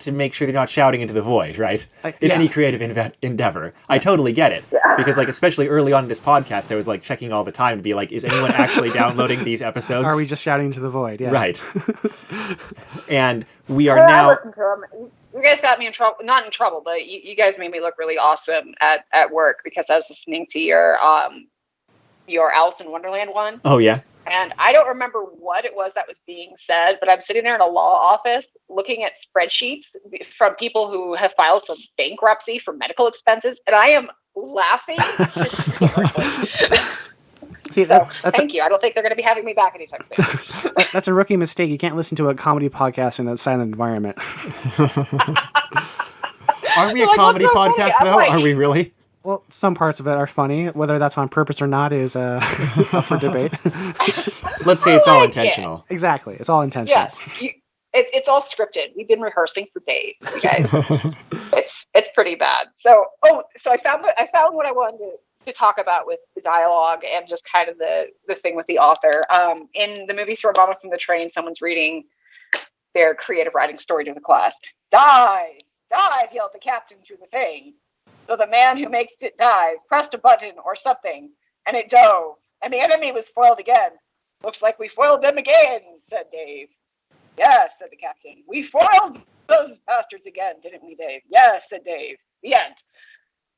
to make sure they're not shouting into the void, right? In any creative endeavor. I totally get it. Yeah. Because like especially early on in this podcast, I was like checking all the time to be like, is anyone actually downloading these episodes?
Are we just shouting into the void? Yeah.
Right. And we are now...
You guys got me in trouble, not in trouble, but you guys made me look really awesome at work because I was listening to your Alice in Wonderland one.
Oh, yeah?
And I don't remember what it was that was being said, but I'm sitting there in a law office looking at spreadsheets from people who have filed for bankruptcy for medical expenses, and I am laughing hysterically.
See,
thank you. I don't think they're going to be having me back anytime soon.
That's a rookie mistake. You can't listen to a comedy podcast in a silent environment.
Are we a comedy podcast, though? Are we really?
Well, some parts of it are funny. Whether that's on purpose or not is up for debate.
Let's say it's all intentional.
Exactly. It's all intentional.
Yeah. It's all scripted. We've been rehearsing for days, you guys. It's pretty bad. So I found what I wanted to talk about with the dialogue and just kind of the thing with the author. In the movie Throw Mama from the Train, someone's reading their creative writing story to the class. Dive! Dive! Yelled the captain through the thing. So the man who makes it dive pressed a button or something, and it dove. And the enemy was foiled again. Looks like we foiled them again, said Dave. Yes, said the captain. We foiled those bastards again, didn't we, Dave? Yes, said Dave. The end.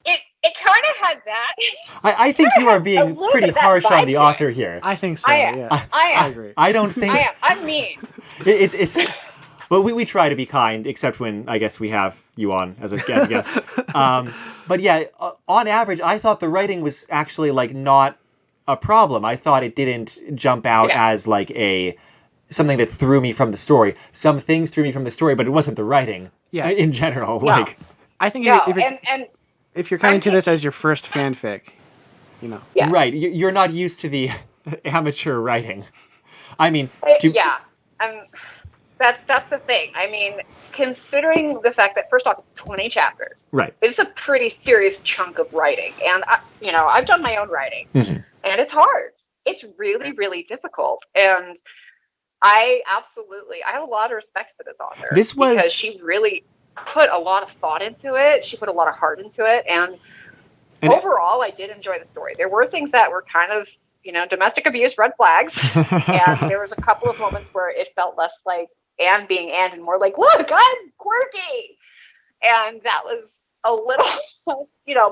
It kind of had that.
I think you are being pretty harsh on the author here.
I think so.
I am.
Yeah.
I am.
I agree.
I don't think.
I am. I'm mean.
It's. Well, we try to be kind, except when I guess we have you on as a guest. But yeah, on average, I thought the writing was actually like not a problem. I thought it didn't jump out as like something that threw me from the story. Some things threw me from the story, but it wasn't the writing. Yeah. In general, like
I think if you're coming to this as your first fanfic, you know,
right? You're not used to the amateur writing. I mean,
That's the thing. I mean, considering the fact that first off, it's 20 chapters.
Right.
It's a pretty serious chunk of writing. And, I've done my own writing.
Mm-hmm.
And it's hard. It's really, really difficult. And I have a lot of respect for this author. Because she really put a lot of thought into it. She put a lot of heart into it. And overall, I did enjoy the story. There were things that were kind of, domestic abuse, red flags. And there was a couple of moments where it felt less like Anne being Anne and more like, look, I'm quirky. And that was a little,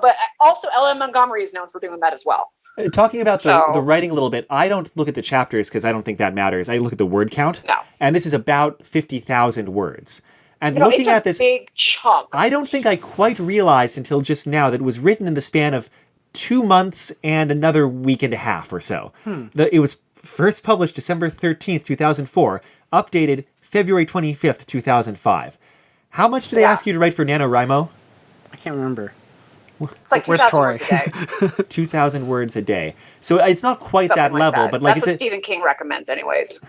but also Ellen Montgomery is known for doing that as well.
Talking about the
So,
writing a little bit, I don't look at the chapters because I don't think that matters. I look at the word count,
no.
and this is about 50,000 words. And
It's
looking
a
at this,
big chunk.
I don't think I quite realized until just now that it was written in the span of 2 months and another week and a half or so. It was first published December 13th, 2004, updated February 25th, 2005. How much do they ask you to write for NaNoWriMo?
I can't remember.
It's like
Where's
2,000
Tori?
words a day.
2,000 words a day. So it's not quite
Something
that
like
level,
that.
but like
That's what Stephen King recommends anyways.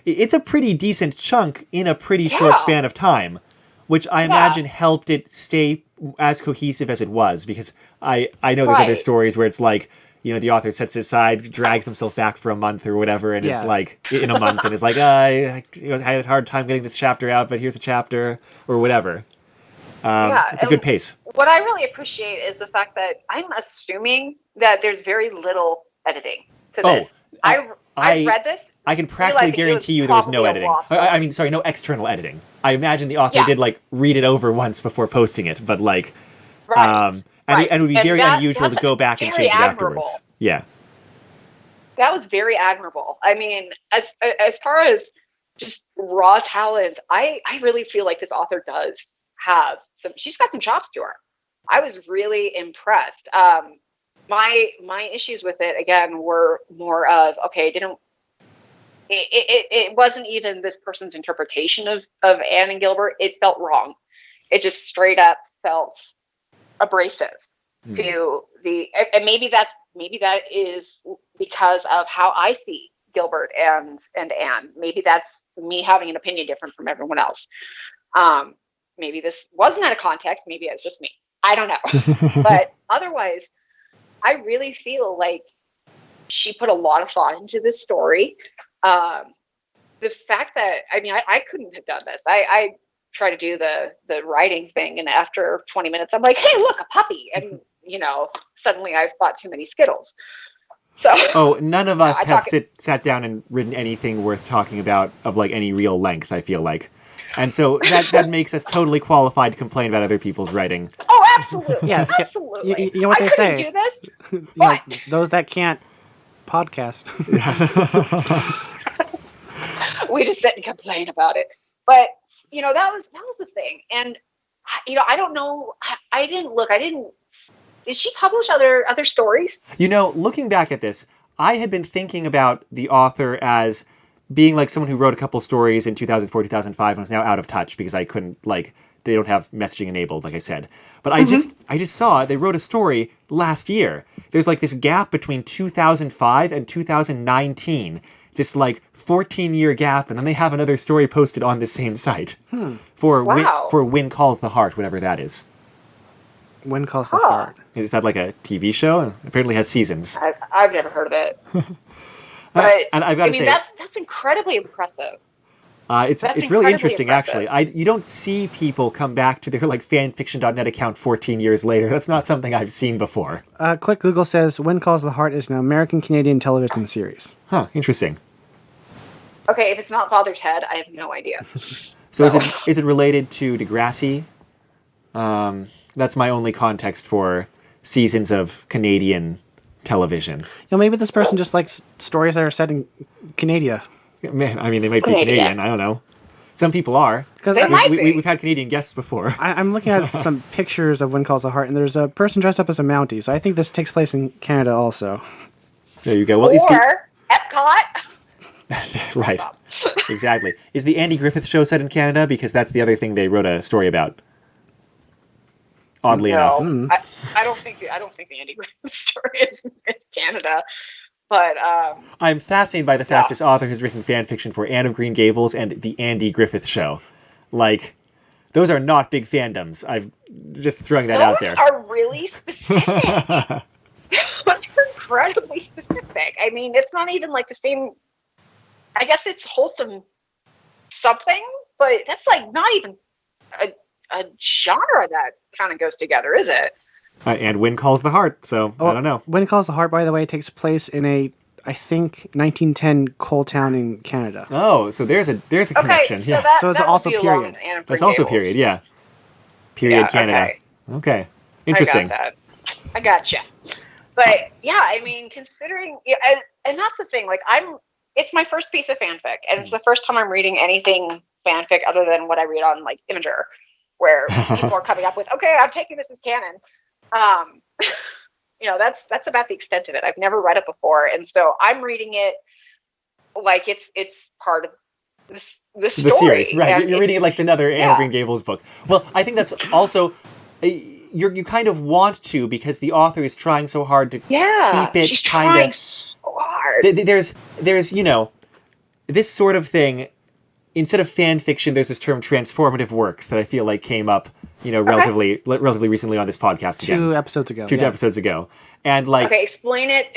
it's a pretty decent chunk in a pretty
Yeah.
short span of time, which I imagine helped it stay as cohesive as it was, because I know there's other
Right.
stories where it's like, the author sets it aside, drags himself back for a month or whatever, and is like, in a month, and is like, I had a hard time getting this chapter out, but here's a chapter, or whatever. It's a good pace.
What I really appreciate is the fact that I'm assuming that there's very little editing to this. I read this.
I can practically guarantee you there was no editing. I mean, sorry, no external editing. I imagine the author did read it over once before posting it, but
Right.
And it would be very unusual to go back and change it afterwards. Yeah.
That was very admirable. I mean, as far as just raw talent, I really feel like this author does have she's got some chops to her. I was really impressed. My issues with it again were more of, okay, it wasn't even this person's interpretation of Anne and Gilbert. It felt wrong. It just straight up felt abrasive to and maybe that is because of how I see Gilbert and Anne. Maybe that's me having an opinion different from everyone else. Maybe this wasn't out of context. Maybe it's just me. I don't know. But otherwise, I really feel like she put a lot of thought into this story. The fact that, I mean, I couldn't have done this. I try to do the writing thing, and after 20 minutes, I'm like, hey, look, a puppy. And, suddenly I've bought too many Skittles. So,
none of us have sat down and written anything worth talking about of any real length, I feel like. And so that makes us totally qualified to complain about other people's writing.
Oh, absolutely.
Yeah,
absolutely.
You know what they say?
Do this. What?
Those that can't podcast.
We just sit and complain about it. But, that was the thing. And, I don't know. I didn't look. Did she publish other stories?
Looking back at this, I had been thinking about the author as being like someone who wrote a couple stories in 2004, 2005, and was now out of touch because I couldn't, they don't have messaging enabled, like I said. But I just saw they wrote a story last year. There's this gap between 2005 and 2019. This 14-year gap, and then they have another story posted on the same site. For When Calls the Heart, whatever that is.
When Calls the Heart.
Is that like a TV show? It apparently has seasons.
I've never heard of it. But
and I've got to say,
that's incredibly impressive.
It's really interesting, actually. You don't see people come back to their fanfiction.net account 14 years later. That's not something I've seen before.
Quick Google says When Calls the Heart is an American-Canadian television series.
Interesting.
Okay, if it's not Father Ted, I have no idea.
So is it related to Degrassi? That's my only context for seasons of Canadian television.
Maybe this person just likes stories that are set in Canada.
I mean, they might be Canadian. I don't know. Some people are.
Because
we've had Canadian guests before.
I'm looking at some pictures of When Calls the Heart, and there's a person dressed up as a Mountie. So I think this takes place in Canada also.
There you go. Well,
Epcot.
Right. Exactly. Is the Andy Griffith Show set in Canada? Because that's the other thing they wrote a story about. Oddly enough.
I don't think the Andy Griffith story is in Canada. But
I'm fascinated by the fact this author has written fan fiction for Anne of Green Gables and the Andy Griffith Show. Those are not big fandoms. I'm just throwing that out there.
Those are really specific. Those are incredibly specific. I mean, it's not even the same. I guess it's wholesome something, but that's not even a genre that kind of goes together, is it?
And When Calls the Heart, so I don't know.
When Calls the Heart, by the way, takes place in I think 1910 coal town in Canada.
Oh, so there's a connection.
So
so it's also period.
That's also period, yeah. Period Canada. Okay. Interesting.
I gotcha. But yeah, I mean, considering, yeah, and that's the thing. Like, it's my first piece of fanfic, and it's the first time I'm reading anything fanfic other than what I read on like Imager, where people are coming up with, okay, I'm taking this as canon. That's about the extent of it. I've never read it before, and so I'm reading it like it's part of the story.
The series, right? You're reading it like it's another Anne of Green Gables book. Well, I think that's also you kind of want to, because the author is trying so hard to keep it
she's
kind
trying
of
so hard.
There's this sort of thing. Instead of fan fiction, there's this term transformative works that I feel like came up, relatively recently on this podcast again.
2 episodes ago.
Two episodes ago. And like,
okay, explain it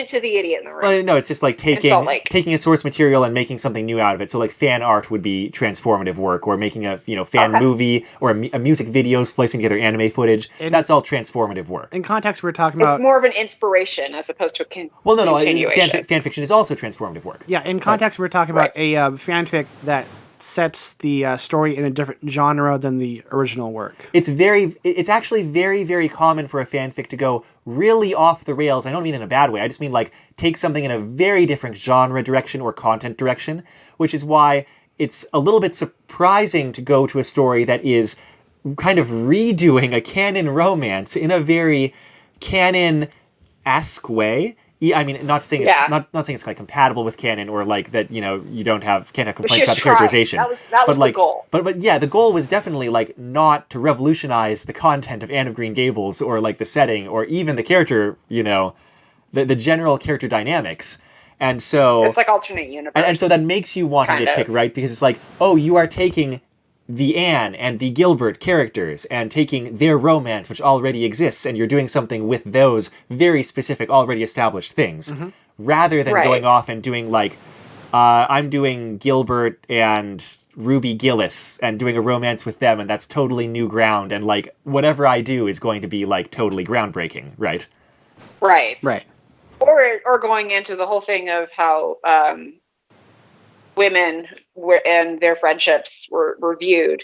to the idiot in the room.
Well, no, it's just like taking a source material and making something new out of it. So like fan art would be transformative work, or making a fan movie, or a music video splicing together anime footage. That's all transformative work.
In context, we're talking about,
it's more of an inspiration as opposed to a continuation.
Fan fiction is also transformative work.
Yeah, in context, we're talking about a fanfic that sets the story in a different genre than the original work.
It's actually very, very common for a fanfic to go really off the rails. I don't mean in a bad way. I just mean like take something in a very different genre direction or content direction, which is why it's a little bit surprising to go to a story that is kind of redoing a canon romance in a very canon-esque way. I mean, not saying it's not saying it's like compatible with canon, or like that, you can't have complaints about the characterization.
That was the goal.
But yeah, the goal was definitely like not to revolutionize the content of Anne of Green Gables, or like the setting, or even the character, the general character dynamics. And so
it's like alternate universe.
And so that makes you want to nitpick, right? Because it's like, oh, you are taking the Anne and the Gilbert characters and taking their romance, which already exists, and you're doing something with those very specific, already established things, rather than going off and doing like, I'm doing Gilbert and Ruby Gillis and doing a romance with them, and that's totally new ground, and like whatever I do is going to be like totally groundbreaking, right?
Right.
Or going into the whole thing of how women and their friendships were viewed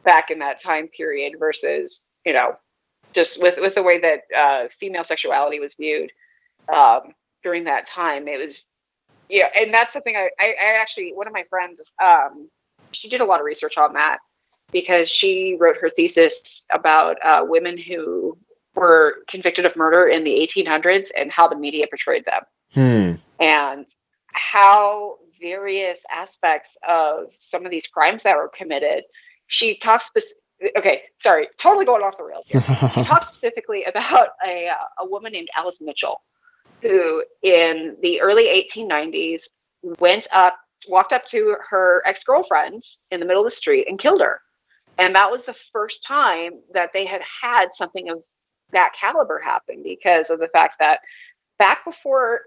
back in that time period versus, just with the way that female sexuality was viewed during that time. It was, and that's the thing. I actually, one of my friends, she did a lot of research on that, because she wrote her thesis about women who were convicted of murder in the 1800s and how the media portrayed them. And how various aspects of some of these crimes that were committed. She talks totally going off the rails here. She talks specifically about a woman named Alice Mitchell, who in the early 1890s walked up to her ex-girlfriend in the middle of the street and killed her. And that was the first time that they had something of that caliber happen, because of the fact that back before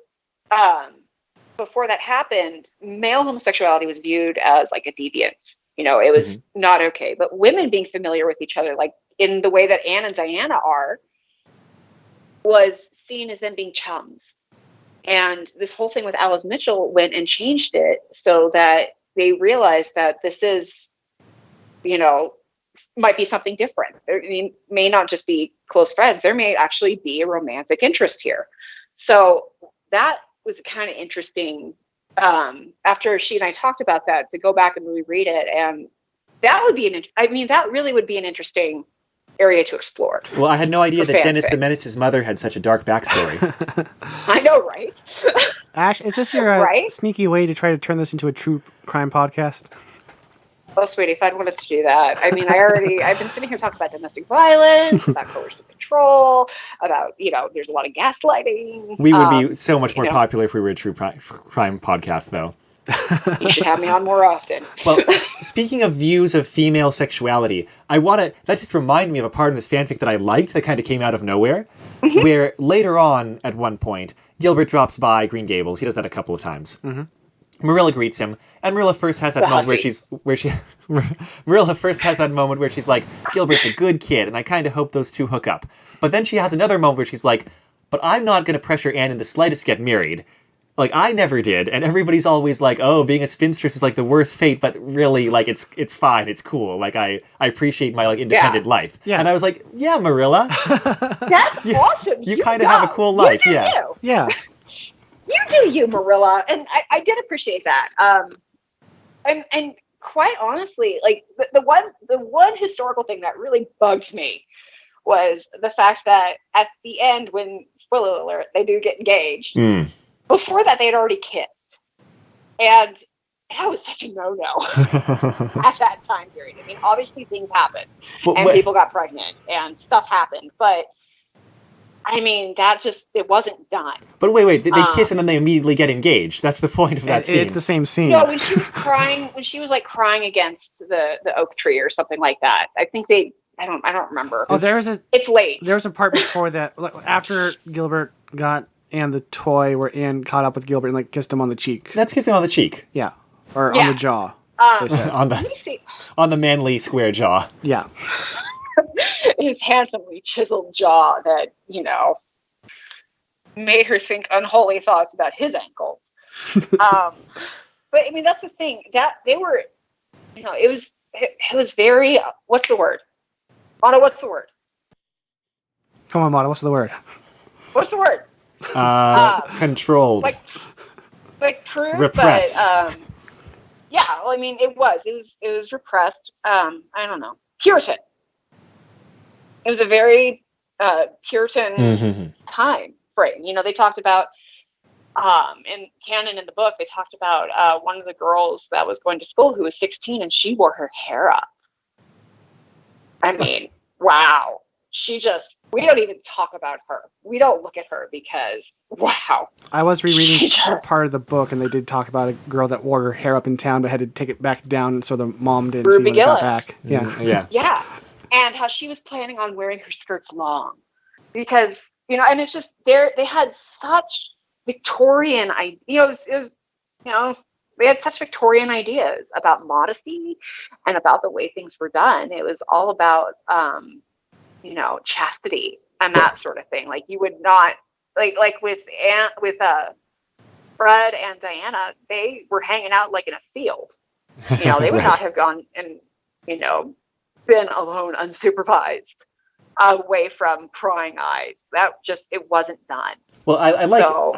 that happened, male homosexuality was viewed as like a deviance. It was not okay. But women being familiar with each other, like in the way that Anne and Diana are, was seen as them being chums. And this whole thing with Alice Mitchell went and changed it so that they realized that this is, might be something different. They may not just be close friends. There may actually be a romantic interest here. So that was kind of interesting, after she and I talked about that, to go back and reread it. And that would be that really would be an interesting area to explore.
Well, I had no idea that Dennis the Menace's mother had such a dark backstory.
I know, right?
Ash, is this your sneaky way to try to turn this into a true crime podcast?
Oh, sweetie, if I'd wanted to do that. I mean, I've been sitting here talking about domestic violence, about coercive control, about, there's a lot of gaslighting.
We would be so much more popular if we were a true crime podcast, though.
You should have me on more often.
Well, speaking of views of female sexuality, that just reminded me of a part in this fanfic that I liked that kind of came out of nowhere, where later on, at one point, Gilbert drops by Green Gables. He does that a couple of times. Marilla greets him, and Marilla first has that moment Marilla first has that moment where she's like, Gilbert's a good kid, and I kind of hope those two hook up. But then she has another moment where she's like, but I'm not going to pressure Anne in the slightest to get married. Like, I never did, and everybody's always like, "Oh, being a spinstress is like the worst fate," but really, like, it's fine, it's cool. Like, I appreciate my like independent life.
Yeah.
And I was like, "Yeah, Marilla,
That's awesome.
you kind of have a cool life,
you do
yeah."
You.
Yeah.
You do you, Marilla, and I did appreciate that. And quite honestly, like the one historical thing that really bugged me was the fact that at the end, when, spoiler alert, they do get engaged. Before that, they had already kissed, and that was such a no-no at that time period. I mean, obviously things happened, and people got pregnant, and stuff happened, but I mean, it wasn't done.
But wait, they kiss and then they immediately get engaged. That's the point of that scene.
It's the same scene.
No, when she was crying, like crying against the oak tree or something like that. I think I don't remember.
Oh,
it's late.
There was a part before that, after Gilbert got Anne the toy, where Anne caught up with Gilbert and like kissed him on the cheek.
That's kissing on the cheek.
Yeah, or on the jaw.
on the manly square jaw.
Yeah. His handsomely chiseled jaw that, made her think unholy thoughts about his ankles. But I mean, that's the thing, that they were, it was very, what's the word? Mata, what's the word?
Come on, Mata, what's the word?
What's the word?
Controlled.
Like proved,
repressed.
But, yeah, well, I mean, it was repressed. I don't know. Puritan. It was a very Puritan time frame. They talked about, in canon in the book, they talked about one of the girls that was going to school who was 16 and she wore her hair up. I mean, wow. We don't even talk about her. We don't look at her because, wow.
I was rereading part of the book, and they did talk about a girl that wore her hair up in town but had to take it back down so the mom didn't see when it got back. Yeah.
Yeah. And how she was planning on wearing her skirts long. Because, and it's just, they had such Victorian ideas. It was, they had such Victorian ideas about modesty and about the way things were done. It was all about, chastity and that sort of thing. Like, you would not, like with Fred and Diana, they were hanging out like in a field. They would not have gone and, been alone unsupervised away from prying eyes. It wasn't done.
Well,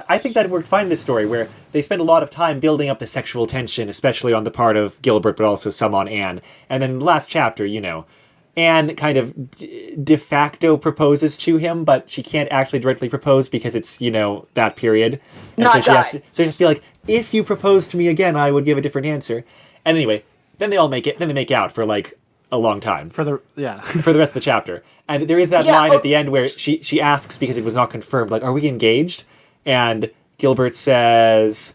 I think that worked fine in this story, where they spend a lot of time building up the sexual tension, especially on the part of Gilbert, but also some on Anne. And then last chapter, Anne kind of de facto proposes to him, but she can't actually directly propose because it's, that period. And so she has to be like, if you propose to me again, I would give a different answer. And anyway, then they all make it, then they make out for like a long time.
For the
rest of the chapter. And there is that line at the end where she asks, because it was not confirmed, like, are we engaged? And Gilbert says,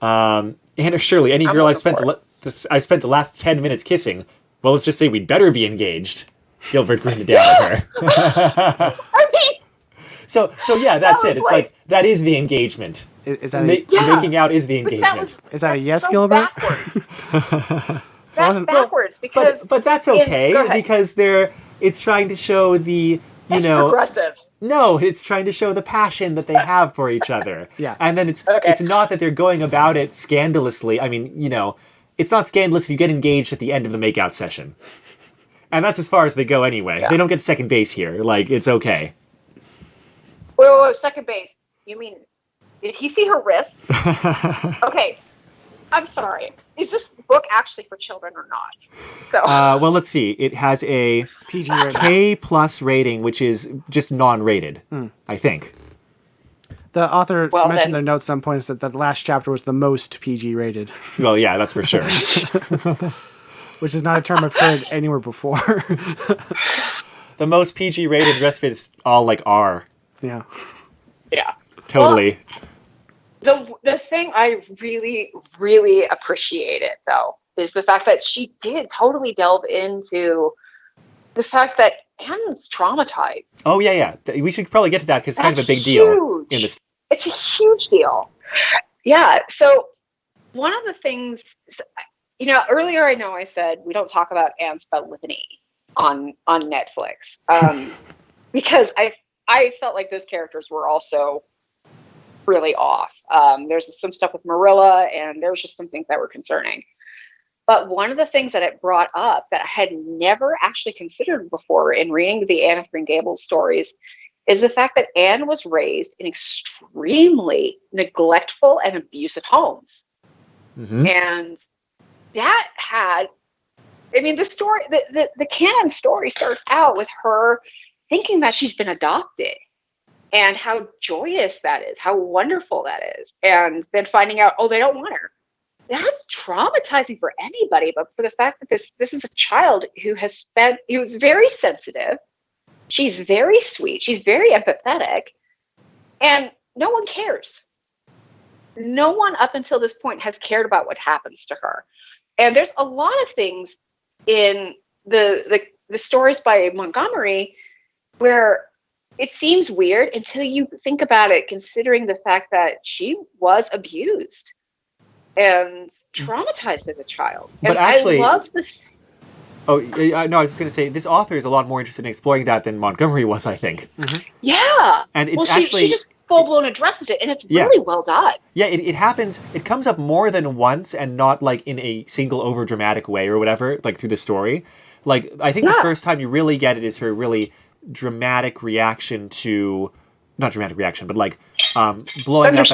Anne Shirley, any girl I've spent the last 10 minutes kissing, well, let's just say we'd better be engaged. Gilbert grinned down at her.
I mean,
so yeah, that's it. It's like that is the engagement.
Is that
making out is the engagement.
Is that a yes, Gilbert?
That's backwards, because
but that's okay, because it's trying to show the
progressive.
No, it's trying to show the passion that they have for each other.
Yeah.
And then it's not that they're going about it scandalously. I mean, it's not scandalous if you get engaged at the end of the makeout session. And that's as far as they go anyway. Yeah. They don't get second base here. Like, it's okay.
Wait, second base. You mean, did he see her wrist? Okay. I'm sorry. Is this book actually for children or not? So.
Well, let's see. It has a
PG rating.
K+ rating, which is just non-rated, I think.
The author mentioned in their notes at some points that the last chapter was the most PG rated.
Well, yeah, that's for sure.
Which is not a term I've heard anywhere before.
The most PG rated, the rest of it is all like R.
Yeah.
Yeah.
Totally.
Well, the thing I really, really appreciate it, though, is the fact that she did totally delve into the fact that Anne's traumatized.
Oh, yeah. We should probably get to that because it's kind of a big deal in this.
It's a huge deal. Yeah. So one of the things, earlier I said we don't talk about Anne's litany on Netflix because I felt like those characters were also really off. There's some stuff with Marilla, and there was just some things that were concerning. But one of the things that it brought up that I had never actually considered before in reading the Anne of Green Gables stories is the fact that Anne was raised in extremely neglectful and abusive homes.
Mm-hmm.
And that had, I mean, the story, the canon story starts out with her thinking that she's been adopted and how joyous that is, how wonderful that is. And then finding out, oh, they don't want her. That's traumatizing for anybody, but for the fact that this is a child who was very sensitive. She's very sweet. She's very empathetic. And no one cares. No one up until this point has cared about what happens to her. And there's a lot of things in the stories by Montgomery where it seems weird until you think about it, considering the fact that she was abused and traumatized as a child.
But
and
actually,
I love the...
Oh, no, I was just going to say, this author is a lot more interested in exploring that than Montgomery was, I think.
Mm-hmm.
Yeah.
And it's
she just full-blown addresses it, and it's really well done.
Yeah, it happens, it comes up more than once, and not, like, in a single over-dramatic way or whatever, like, through the story. Like, I think the first time you really get it is her really dramatic reaction to... Not dramatic reaction, but, like, blowing up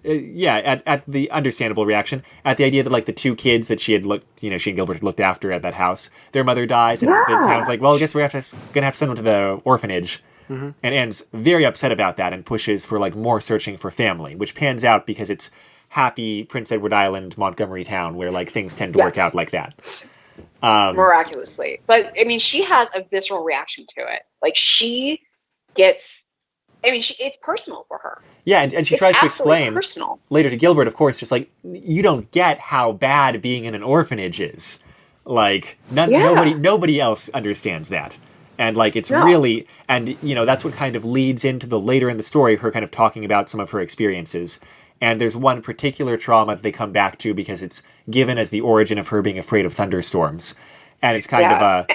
at the understandable reaction at the idea that, like, the two kids that she and Gilbert had looked after at that house, their mother dies, and the town's like, well, I guess we're gonna have to send them to the orphanage. Mm-hmm. And Anne's very upset about that and pushes for, like, more searching for family, which pans out because it's happy Prince Edward Island, Montgomery town, where, like, things tend to work out like that.
Miraculously. But, I mean, she has a visceral reaction to it. Like, she gets... I mean, it's personal for her.
Yeah, and she tries to explain later to Gilbert, of course, just like, you don't get how bad being in an orphanage is. Like, nobody else understands that. And, like, it's really... And, that's what kind of leads into the later in the story, her kind of talking about some of her experiences. And there's one particular trauma that they come back to because it's given as the origin of her being afraid of thunderstorms. And it's kind of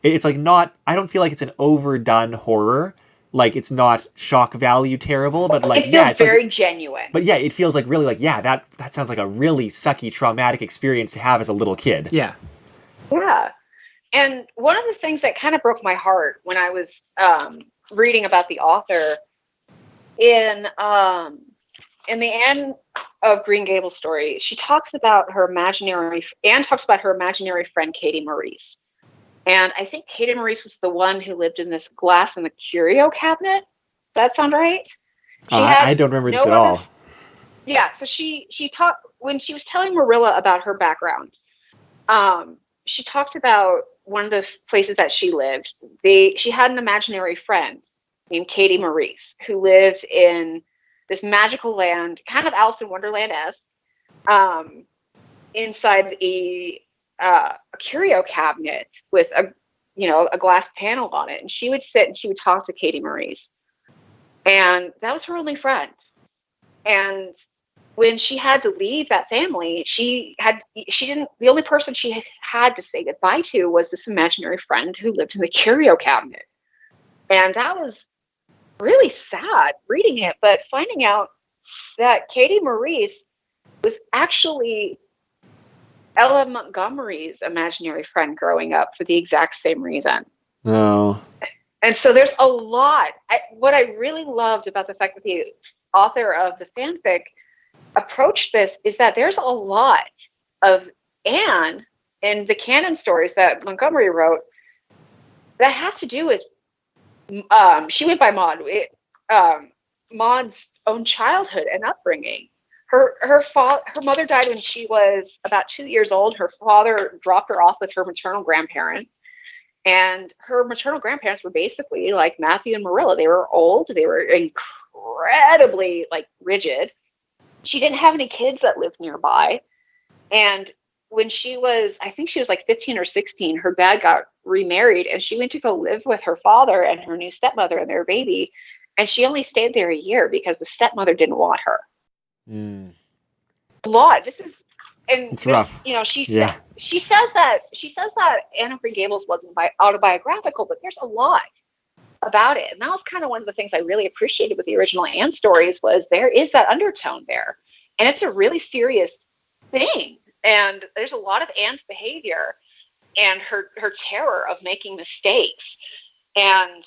it's like not... I don't feel like it's an overdone horror. Like, it's not shock value terrible, but, like,
it feels
it's
very
like,
genuine.
But yeah, it feels like really like, that sounds like a really sucky, traumatic experience to have as a little kid.
Yeah.
Yeah. And one of the things that kind of broke my heart when I was reading about the author in the Anne of Green Gables story, Anne talks about her imaginary friend, Katie Maurice. And I think Katie Maurice was the one who lived in this glass in the curio cabinet. Does that sound right?
I don't remember this at all.
Yeah, so she talked, when she was telling Marilla about her background, she talked about one of the places that she lived. She had an imaginary friend named Katie Maurice who lives in this magical land, kind of Alice in Wonderland-esque, inside a curio cabinet with a glass panel on it, and she would sit and she would talk to Katie Maurice, and that was her only friend. And when she had to leave that family, the only person she had to say goodbye to was this imaginary friend who lived in the curio cabinet. And that was really sad reading it, but finding out that Katie Maurice was actually Ella Montgomery's imaginary friend growing up for the exact same reason.
Oh.
And so there's a lot. What I really loved about the fact that the author of the fanfic approached this is that there's a lot of Anne in the canon stories that Montgomery wrote that have to do with, she went by Maud, Maud's own childhood and upbringing. Her mother died when she was about 2 years old. Her father dropped her off with her maternal grandparents. And her maternal grandparents were basically like Matthew and Marilla. They were old. They were incredibly, like, rigid. She didn't have any kids that lived nearby. And when I think she was like 15 or 16, her dad got remarried and she went to go live with her father and her new stepmother and their baby. And she only stayed there a year because the stepmother didn't want her.
Mm.
A lot. It's
rough.
She says that Anne of Green Gables wasn't autobiographical, but there's a lot about it. And that was kind of one of the things I really appreciated with the original Anne stories was there is that undertone there. And it's a really serious thing. And there's a lot of Anne's behavior and her terror of making mistakes and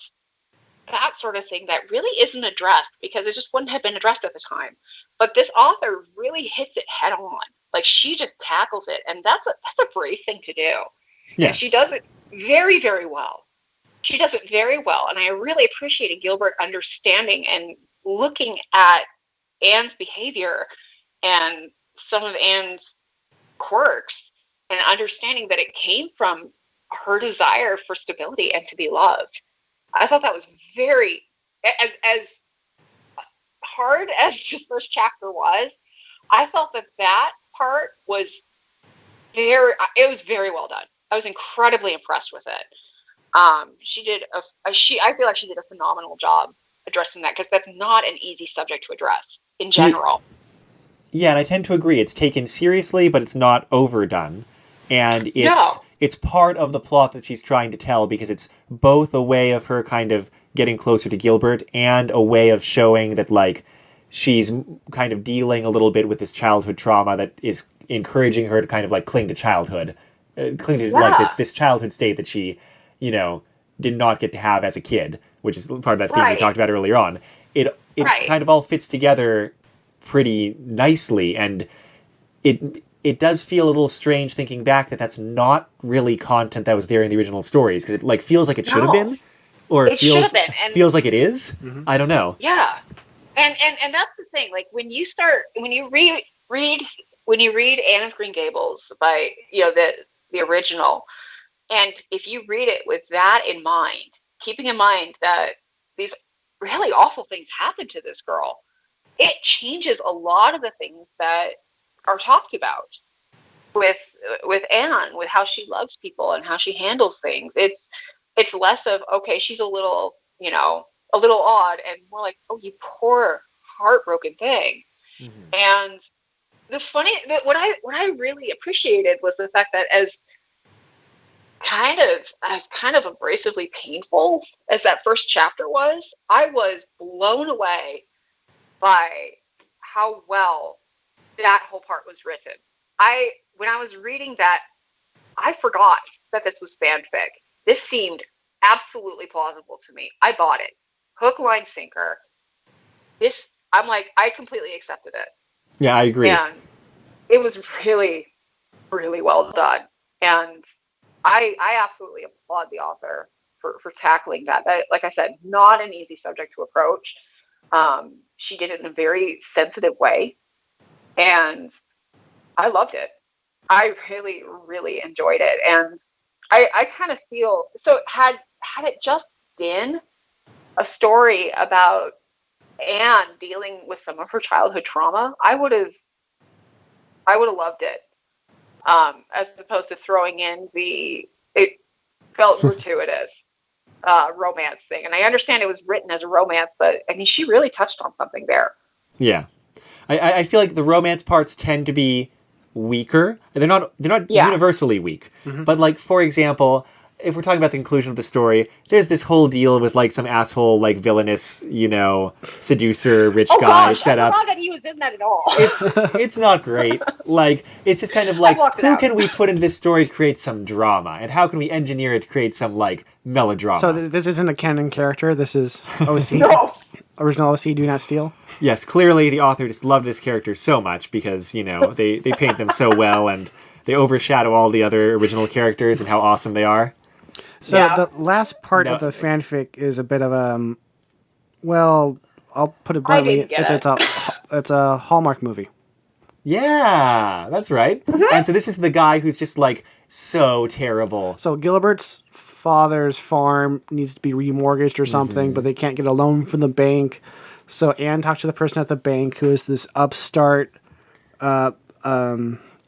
that sort of thing that really isn't addressed because it just wouldn't have been addressed at the time. But this author really hits it head on. Like she just tackles it. And that's a brave thing to do. Yeah. And she does it very, very well. She does it very well. And I really appreciated Gilbert understanding and looking at Anne's behavior and some of Anne's quirks and understanding that it came from her desire for stability and to be loved. I thought that was very, as hard as the first chapter was, I felt that part was it was very well done. I was incredibly impressed with it. She did I feel like she did a phenomenal job addressing that because that's not an easy subject to address in general.
Yeah, and I tend to agree. It's taken seriously, but it's not overdone. And it's part of the plot that she's trying to tell because it's both a way of her kind of getting closer to Gilbert and a way of showing that, like, she's kind of dealing a little bit with this childhood trauma that is encouraging her to kind of, like, cling to childhood. Cling to, like, this childhood state that she, did not get to have as a kid, which is part of that theme we talked about earlier on. It kind of all fits together pretty nicely, and it does feel a little strange thinking back that that's not really content that was there in the original stories because it like feels like it should have been, or it feels like it is. Mm-hmm. I don't know.
Yeah, and that's the thing. Like when you read Anne of Green Gables by the original, and if you read it with that in mind, keeping in mind that these really awful things happened to this girl, it changes a lot of the things that are talked about with Anne, with how she loves people and how she handles things. It's less of, okay, she's a little odd, and more like, oh, you poor heartbroken thing. Mm-hmm. And what I really appreciated was the fact that as kind of abrasively painful as that first chapter was, I was blown away by how well that whole part was written. When I was reading that, I forgot that this was fanfic. This seemed absolutely plausible to me. I bought it. Hook, line, sinker. I'm like, I completely accepted it.
Yeah, I agree.
And it was really, really well done. And I absolutely applaud the author for tackling that. That, like I said, not an easy subject to approach. She did it in a very sensitive way. And I loved it. I really, really enjoyed it. And I kind of feel, so had it just been a story about Anne dealing with some of her childhood trauma, I would have loved it. As opposed to throwing in it felt gratuitous romance thing. And I understand it was written as a romance, but I mean, she really touched on something there.
Yeah. I feel like the romance parts tend to be weaker. They're not universally weak. Mm-hmm. But like, for example, if we're talking about the conclusion of the story, there's this whole deal with like some asshole, like villainous, seducer, rich guy set up.
I forgot that he was in that at all.
It's not great. Like, it's just kind of like, who can we put into this story to create some drama? And how can we engineer it to create some like melodrama?
So this isn't a canon character. This is OC.
No.
Original OC, Do Not Steal.
Yes, clearly the author just loved this character so much because, they paint them so well and they overshadow all the other original characters and how awesome they are.
So the last part of the fanfic is a bit of a, I'll put it bluntly, it's a Hallmark movie.
Yeah, that's right. Mm-hmm. And so this is the guy who's just like so terrible.
So Gilbert's father's farm needs to be remortgaged or something, mm-hmm. but they can't get a loan from the bank. So Anne talks to the person at the bank who is this upstart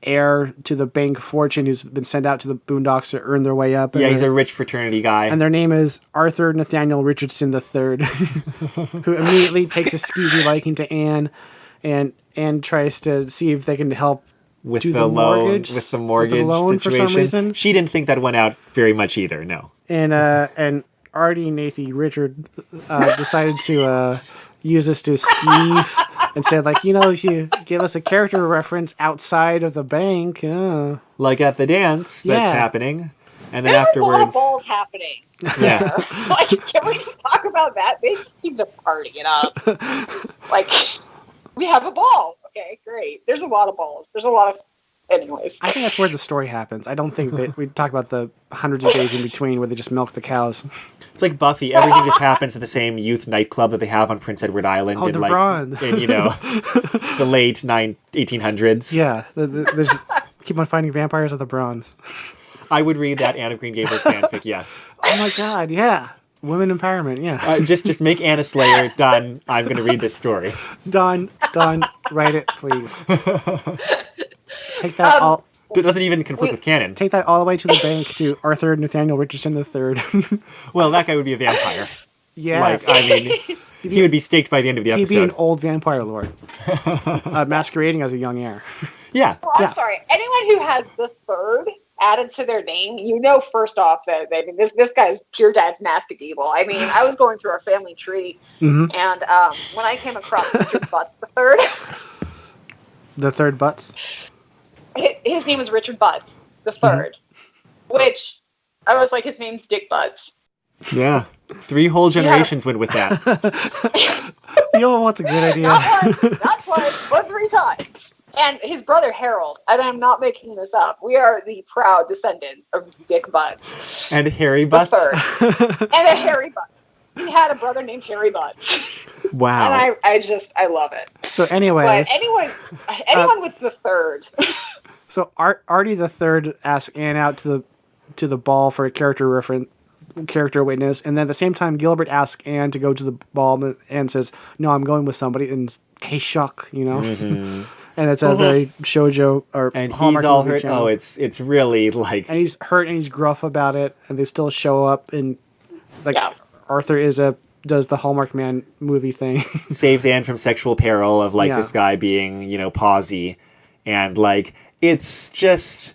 heir to the bank fortune who's been sent out to the boondocks to earn their way up.
Yeah, he's a rich fraternity guy.
And their name is Arthur Nathaniel Richardson III, who immediately takes a skeezy liking to Anne and tries to see if they can help
with the mortgage
loan
situation.
For some reason.
She didn't think that went out very much either, no.
And Artie, Nathan, Richard decided to use this to skeeve and said, like, if you give us a character reference outside of the bank,
like at the dance that's happening, and then
There's
afterwards,
a lot of balls happening.
Yeah.
Like, can we just talk about that? They seem to party it up. Like, we have a ball. Okay, great. There's a lot of balls. There's a lot of. Anyways,
I think that's where the story happens. I don't think that we talk about the hundreds of days in between where they just milk the cows.
It's like Buffy. Everything just happens at the same youth nightclub that they have on Prince Edward Island
Oh,
in
the
like
Bronze.
in the late 1800s.
Yeah, there's keep on finding vampires of the Bronze.
I would read that Anne of Green Gables fanfic. Yes.
Oh my god, yeah. Women empowerment, yeah.
Just make Anna Slayer. Done. I'm going to read this story.
Done. Write it, please. Take that all.
It doesn't even conflict with canon.
Take that all the way to the bank to Arthur Nathaniel Richardson III.
Well, that guy would be a vampire.
Yes.
Like, I mean, he would be staked by the end of the episode.
He'd be an old vampire lord, masquerading as a young heir.
Yeah.
Well, I'm sorry. Anyone who has the third added to their name, first off that this guy's pure dynastic evil. I mean, I was going through our family tree, and when I came across Richard Butts the third,
the third Butts.
His name was Richard Butts the third, which I was like, his name's Dick Butts.
Yeah. 3 whole generations went with that.
You know what's a good idea?
Not twice, but 3 times. And his brother Harold, and I'm not making this up, we are the proud descendants of Dick Butts.
And Harry Butts.
And a Harry Butts. He had a brother named Harry Butts.
Wow.
And I love it.
So anyways.
But anyone with the third.
So Artie the third asks Anne out to the ball for a character witness, and then at the same time Gilbert asks Anne to go to the ball, and says, "No, I'm going with somebody." And case shock,
Mm-hmm.
And it's a very shoujo or
and
Hallmark
he's all
movie
hurt.
channel.
Oh, it's really like.
And he's hurt and he's gruff about it, and they still show up, and Arthur does the Hallmark Man movie thing.
Saves Anne from sexual peril of this guy being pawsy, and it's just.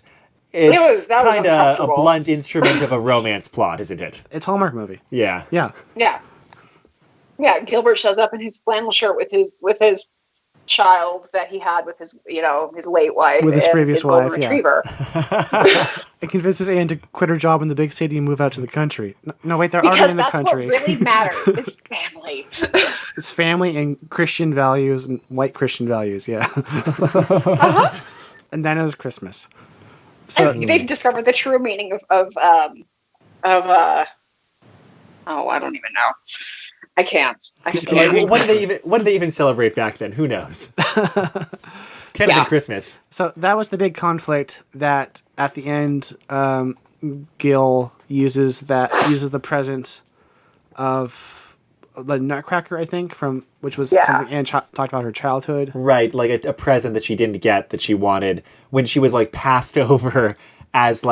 It's kind of a blunt instrument of a romance plot, isn't it?
It's a Hallmark movie.
Yeah.
Yeah.
Yeah. Gilbert shows up in his flannel shirt with his child that he had with his late wife,
with his previous wife,
retriever.
It convinces Anne to quit her job in the big city and move out to the country. No, wait, they're already in the country.
Because that's what really matters. It's family.
It's family and Christian values and white Christian values. Yeah. And then it was Christmas. So
they've discovered the true meaning of I don't even know. I can't.
What did they even celebrate back then? Who knows? Can't have been Christmas.
So that was the big conflict that at the end, Gil uses the present of the Nutcracker, I think, which was something Anne talked about her childhood.
Right, like a present that she didn't get that she wanted when she was passed over as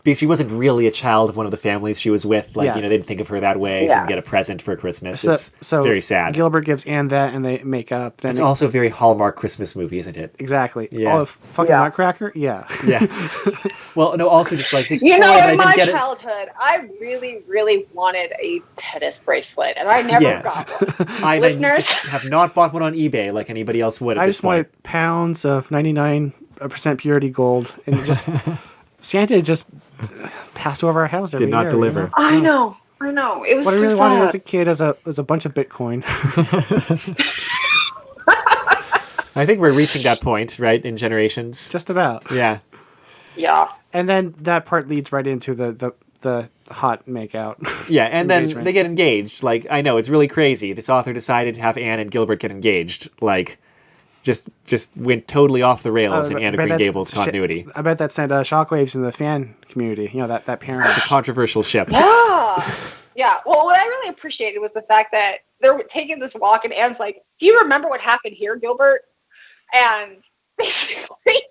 because she wasn't really a child of one of the families she was with. They didn't think of her that way. She didn't get a present for Christmas. It's very sad.
Gilbert gives Anne that, and they make up. Then
it's also a very Hallmark Christmas movie, isn't it?
Exactly.
Yeah.
Oh, fucking Nutcracker? Yeah.
Yeah. Well, no, also just this toy
in
that
my
I didn't get
childhood, I really, really wanted a tennis bracelet, and I never got one.
I just have not bought one on eBay like anybody else would at this point.
Wanted pounds of 99% purity gold, and Santa just passed over our house every year.
Did not deliver.
I know. It was
what I really
sad.
wanted as a kid was a bunch of Bitcoin.
I think we're reaching that point, right, in generations.
Just about.
Yeah.
Yeah.
And then that part leads right into the hot makeout.
Yeah, and then they get engaged. I know, it's really crazy. This author decided to have Anne and Gilbert get engaged. Just went totally off the rails in Anne of Green Gables continuity.
I bet that sent shockwaves in the fan community. That parent.
It's a controversial ship.
Yeah. Yeah. Well, what I really appreciated was the fact that they're taking this walk, and Anne's like, "Do you remember what happened here, Gilbert?" And basically,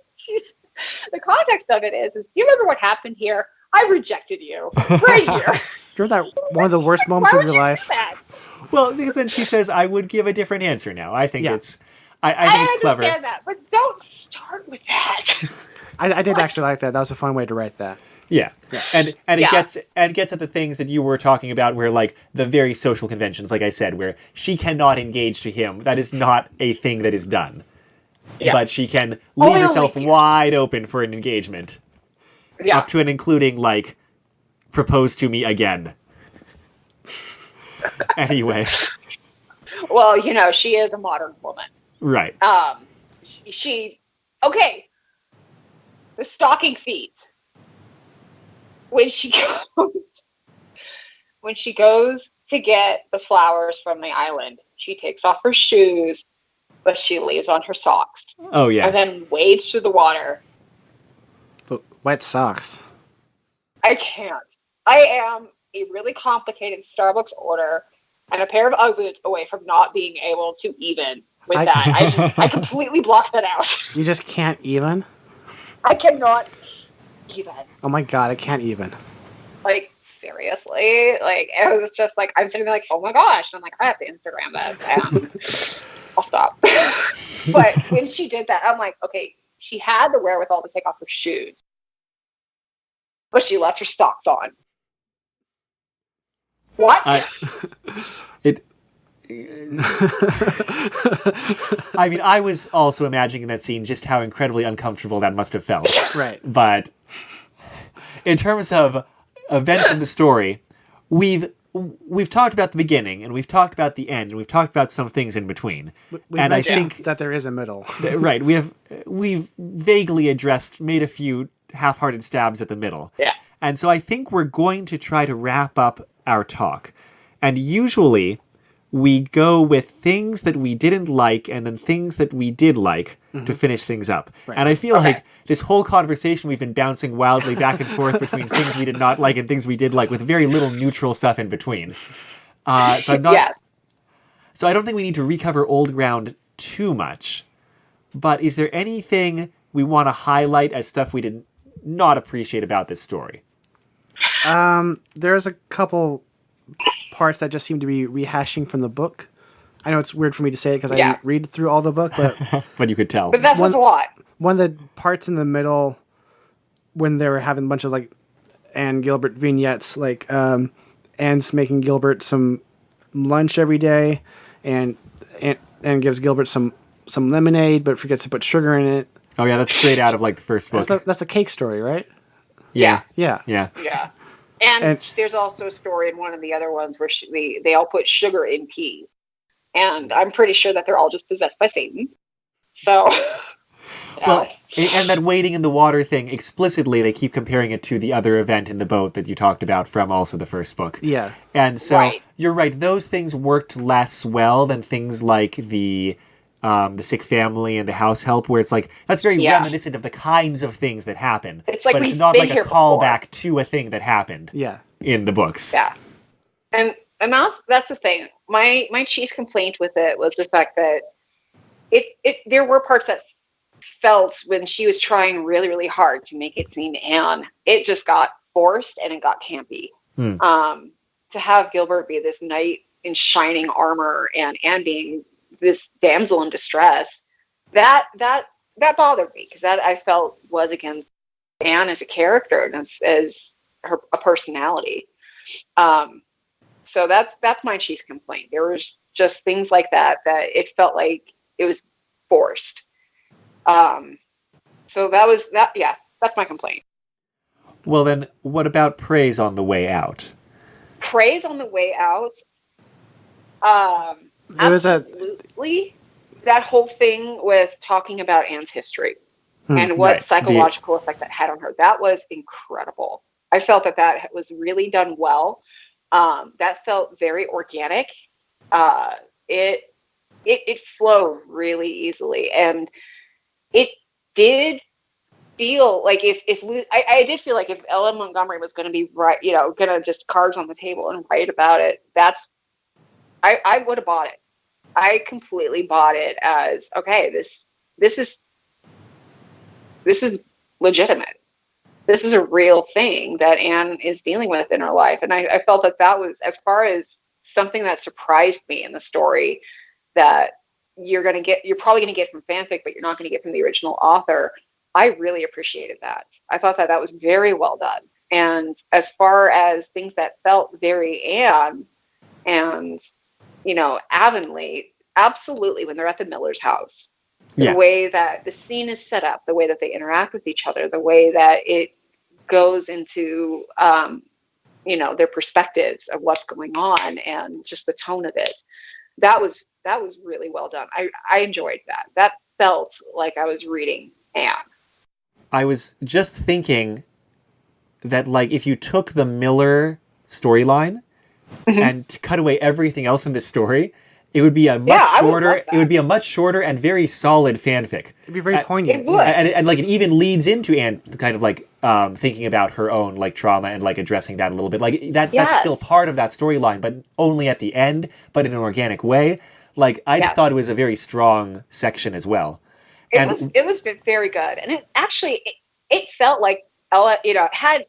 the context of it is, "Do you remember what happened here? I rejected you right here."
You're that one of the worst moments of your life.
Well, because then she says, "I would give a different answer now." I think it's. I think it's clever.
I understand that, but don't start with that.
I did actually like that. That was a fun way to write that.
Yeah. And it gets at the things that you were talking about, where like the very social conventions, like I said, where she cannot engage to him. That is not a thing that is done. Yeah. But she can leave herself wide open for an engagement. Yeah. Up to and including like propose to me again. Anyway.
Well, she is a modern woman.
Right.
Okay. The stocking feet. When she goes to get the flowers from the island, she takes off her shoes, but she leaves on her socks.
Oh, yeah.
And then wades through the water.
But wet socks.
I can't. I am a really complicated Starbucks order and a pair of Ugg boots away from not being able to even with that. I completely blocked that out.
You just can't even?
I cannot even.
Oh my god, I can't even.
Like, seriously? Like, it was just like, I'm sitting there like, oh my gosh. And I'm like, I have to Instagram this. I'll stop. But when she did that, I'm like, okay, she had the wherewithal to take off her shoes. But she left her socks on. What?
I mean, I was also imagining in that scene just how incredibly uncomfortable that must have felt.
Right.
But in terms of events of the story, we've talked about the beginning, and we've talked about the end, and we've talked about some things in between.
I think that there is a middle.
Right. We've vaguely made a few half-hearted stabs at the middle.
Yeah.
And so I think we're going to try to wrap up our talk. And usually we go with things that we didn't like and then things that we did like to finish things up. Right. And I feel like this whole conversation we've been bouncing wildly back and forth between things we did not like and things we did like, with very little neutral stuff in between. So I'm not. Yes. So I don't think we need to recover old ground too much. But is there anything we want to highlight as stuff we did not appreciate about this story?
There's a couple parts that just seem to be rehashing from the book. I know it's weird for me to say it because I didn't read through all the book, but
but you could tell.
But that was a lot.
One of the parts in the middle when they were having a bunch of like Anne Gilbert vignettes, like Anne's making Gilbert some lunch every day, and gives Gilbert some lemonade, but forgets to put sugar in it.
Oh yeah, that's straight out of like the first book.
That's the cake story, right?
Yeah.
Yeah. And there's also a story in one of the other ones where they all put sugar in peas. And I'm pretty sure that they're all just possessed by Satan. So,
well, and that wading in the water thing, explicitly, they keep comparing it to the other event in the boat that you talked about from also the first book.
Yeah.
And so, you're right, those things worked less well than things like the sick family and the house help, where it's like, that's very reminiscent of the kinds of things that happen.
It's like,
but it's not like a callback to a thing that happened in the books.
Yeah. And that's the thing. My chief complaint with it was the fact that there were parts that felt, when she was trying really, really hard to make it seem Anne, it just got forced and it got campy. To have Gilbert be this knight in shining armor and Anne being this damsel in distress, that bothered me, because that I felt was against Anne as a character and as a personality. So that's my chief complaint. There was just things like that it felt like it was forced. So that's my complaint.
Well then, what about praise on the way out?
Praise on the way out?
There was
absolutely. That whole thing with talking about Anne's history and what psychological effect that had on her. That was incredible. I felt that was really done well. That felt very organic. It flowed really easily, and it did feel like I did feel like if Ellen Montgomery was going to be going to just cards on the table and write about it, I would have bought it. I completely bought it as, okay, this is legitimate. This is a real thing that Anne is dealing with in her life. And I felt that was, as far as something that surprised me in the story, that you're probably going to get from fanfic, but you're not going to get from the original author. I really appreciated that. I thought that was very well done. And as far as things that felt very Anne and, Avonlea, absolutely, when they're at the Miller's house, the way that the scene is set up, the way that they interact with each other, the way that it goes into, their perspectives of what's going on and just the tone of it. That was really well done. I enjoyed that. That felt like I was reading Anne.
I was just thinking that, like, if you took the Miller storyline and cut away everything else in this story, it would be a much shorter. It would be a much shorter and very solid fanfic.
It'd be very poignant.
It would,
and like it even leads into Anne kind of like thinking about her own like trauma and like addressing that a little bit. Like that's still part of that storyline, but only at the end, but in an organic way. Like I just thought it was a very strong section as well.
It was very good, and it actually it felt like Ella. Had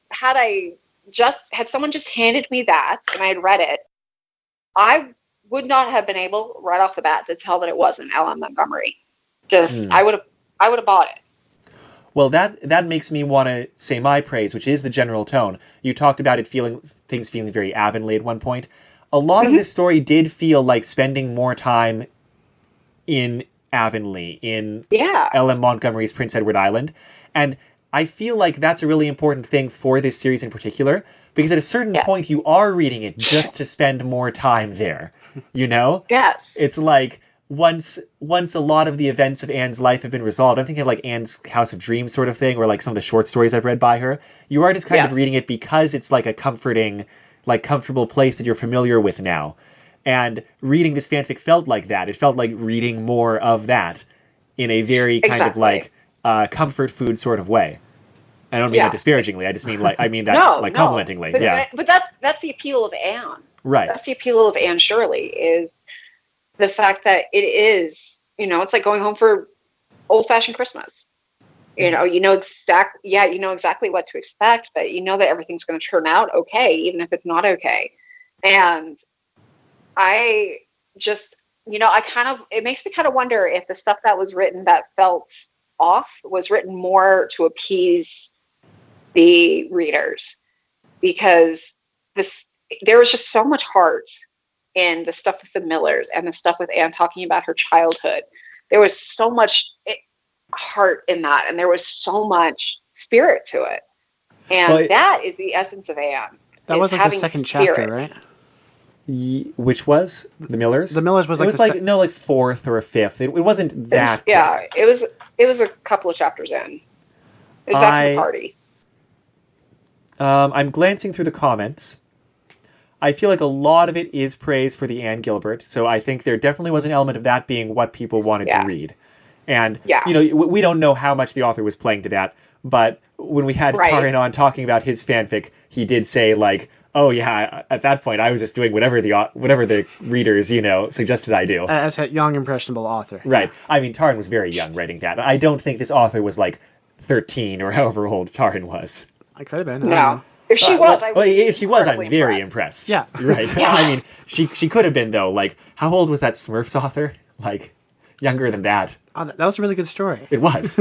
someone just handed me that and I had read it, I would not have been able right off the bat to tell that it wasn't Ella Montgomery. I would have bought it.
Well, that makes me want to say my praise, which is the general tone. You talked about things feeling very Avonlea at one point. A lot of this story did feel like spending more time in Avonlea, in Ella Montgomery's Prince Edward Island. And I feel like that's a really important thing for this series in particular, because at a certain point you are reading it just to spend more time there,
Yes.
It's like once a lot of the events of Anne's life have been resolved, I'm thinking of like Anne's House of Dreams sort of thing, or like some of the short stories I've read by her, you are just kind of reading it because it's like a comforting, like comfortable place that you're familiar with now. And reading this fanfic felt like that. It felt like reading more of that in a very kind of like comfort food sort of way. I don't mean that disparagingly. I just mean like complimentingly.
But that's the appeal of Anne.
Right.
That's the appeal of Anne Shirley, is the fact that it is, it's like going home for old-fashioned Christmas. You know exactly what to expect, but you know that everything's going to turn out okay, even if it's not okay. And I just, it makes me kind of wonder if the stuff that was written that felt off was written more to appease the readers, because there was just so much heart in the stuff with the Millers and the stuff with Anne talking about her childhood. There was so much heart in that, and there was so much spirit to it. And that is the essence of Anne.
That was like the second chapter, right?
Which was the Millers?
The Millers was
like fourth or a fifth. It wasn't that.
It was a couple of chapters in. It was after the party.
I'm glancing through the comments. I feel like a lot of it is praise for the Anne Gilbert, so I think there definitely was an element of that being what people wanted to read. And, we don't know how much the author was playing to that, but when we had Taran on talking about his fanfic, he did say, like, oh yeah, at that point I was just doing whatever the readers, suggested I do.
As a young, impressionable author.
Right. I mean, Taran was very young writing that. I don't think this author was, like, 13 or however old Taran was.
I could have been.
No. If she was,
I'm very impressed.
Yeah.
Right. Yeah. I mean, she could have been, though. Like, how old was that Smurfs author? Like, younger than that.
Oh, that was a really good story.
It was.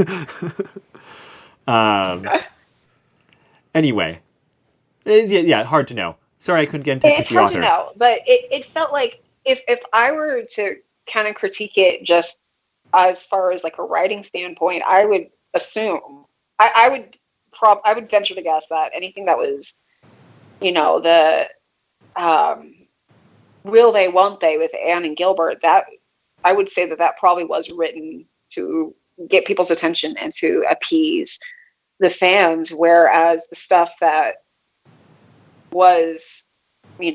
Anyway. Hard to know. Sorry I couldn't get in touch with the author.
It's hard to know, but it felt like if I were to kind of critique it just as far as like a writing standpoint, I would assume, I would venture to guess that anything that was, the will they, won't they with Anne and Gilbert, that I would say that probably was written to get people's attention and to appease the fans, whereas the stuff that was, I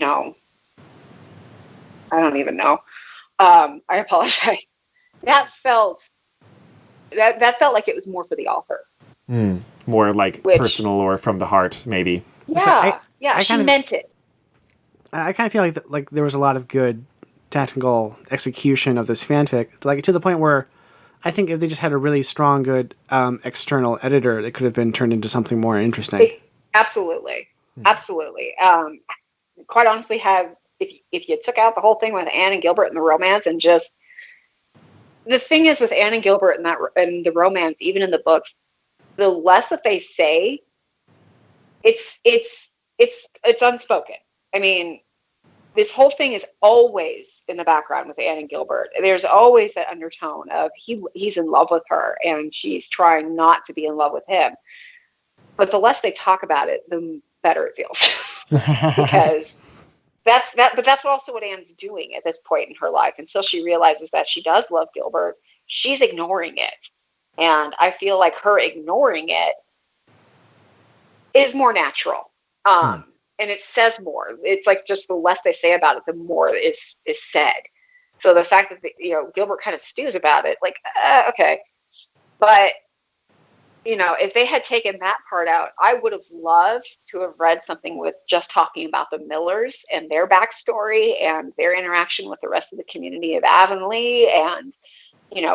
don't even know. I apologize. That felt like it was more for the author.
More like personal or from the heart, maybe.
Yeah, she meant it.
I kind of feel like there was a lot of good technical execution of this fanfic, like to the point where I think if they just had a really strong, good external editor, it could have been turned into something more interesting.
Absolutely. Quite honestly, if you took out the whole thing with Anne and Gilbert and the romance, and just the thing is with Anne and Gilbert and the romance, even in the books, the less that they say, it's unspoken. I mean, this whole thing is always in the background with Anne and Gilbert. There's always that undertone of he's in love with her and she's trying not to be in love with him. But the less they talk about it, the better it feels. Because but that's also what Anne's doing at this point in her life. Until she realizes that she does love Gilbert, she's ignoring it. And I feel like her ignoring it is more natural. And it says more. It's like just the less they say about it, the more is said. So the fact that Gilbert kind of stews about it, like, okay. But if they had taken that part out, I would have loved to have read something with just talking about the Millers and their backstory and their interaction with the rest of the community of Avonlea, and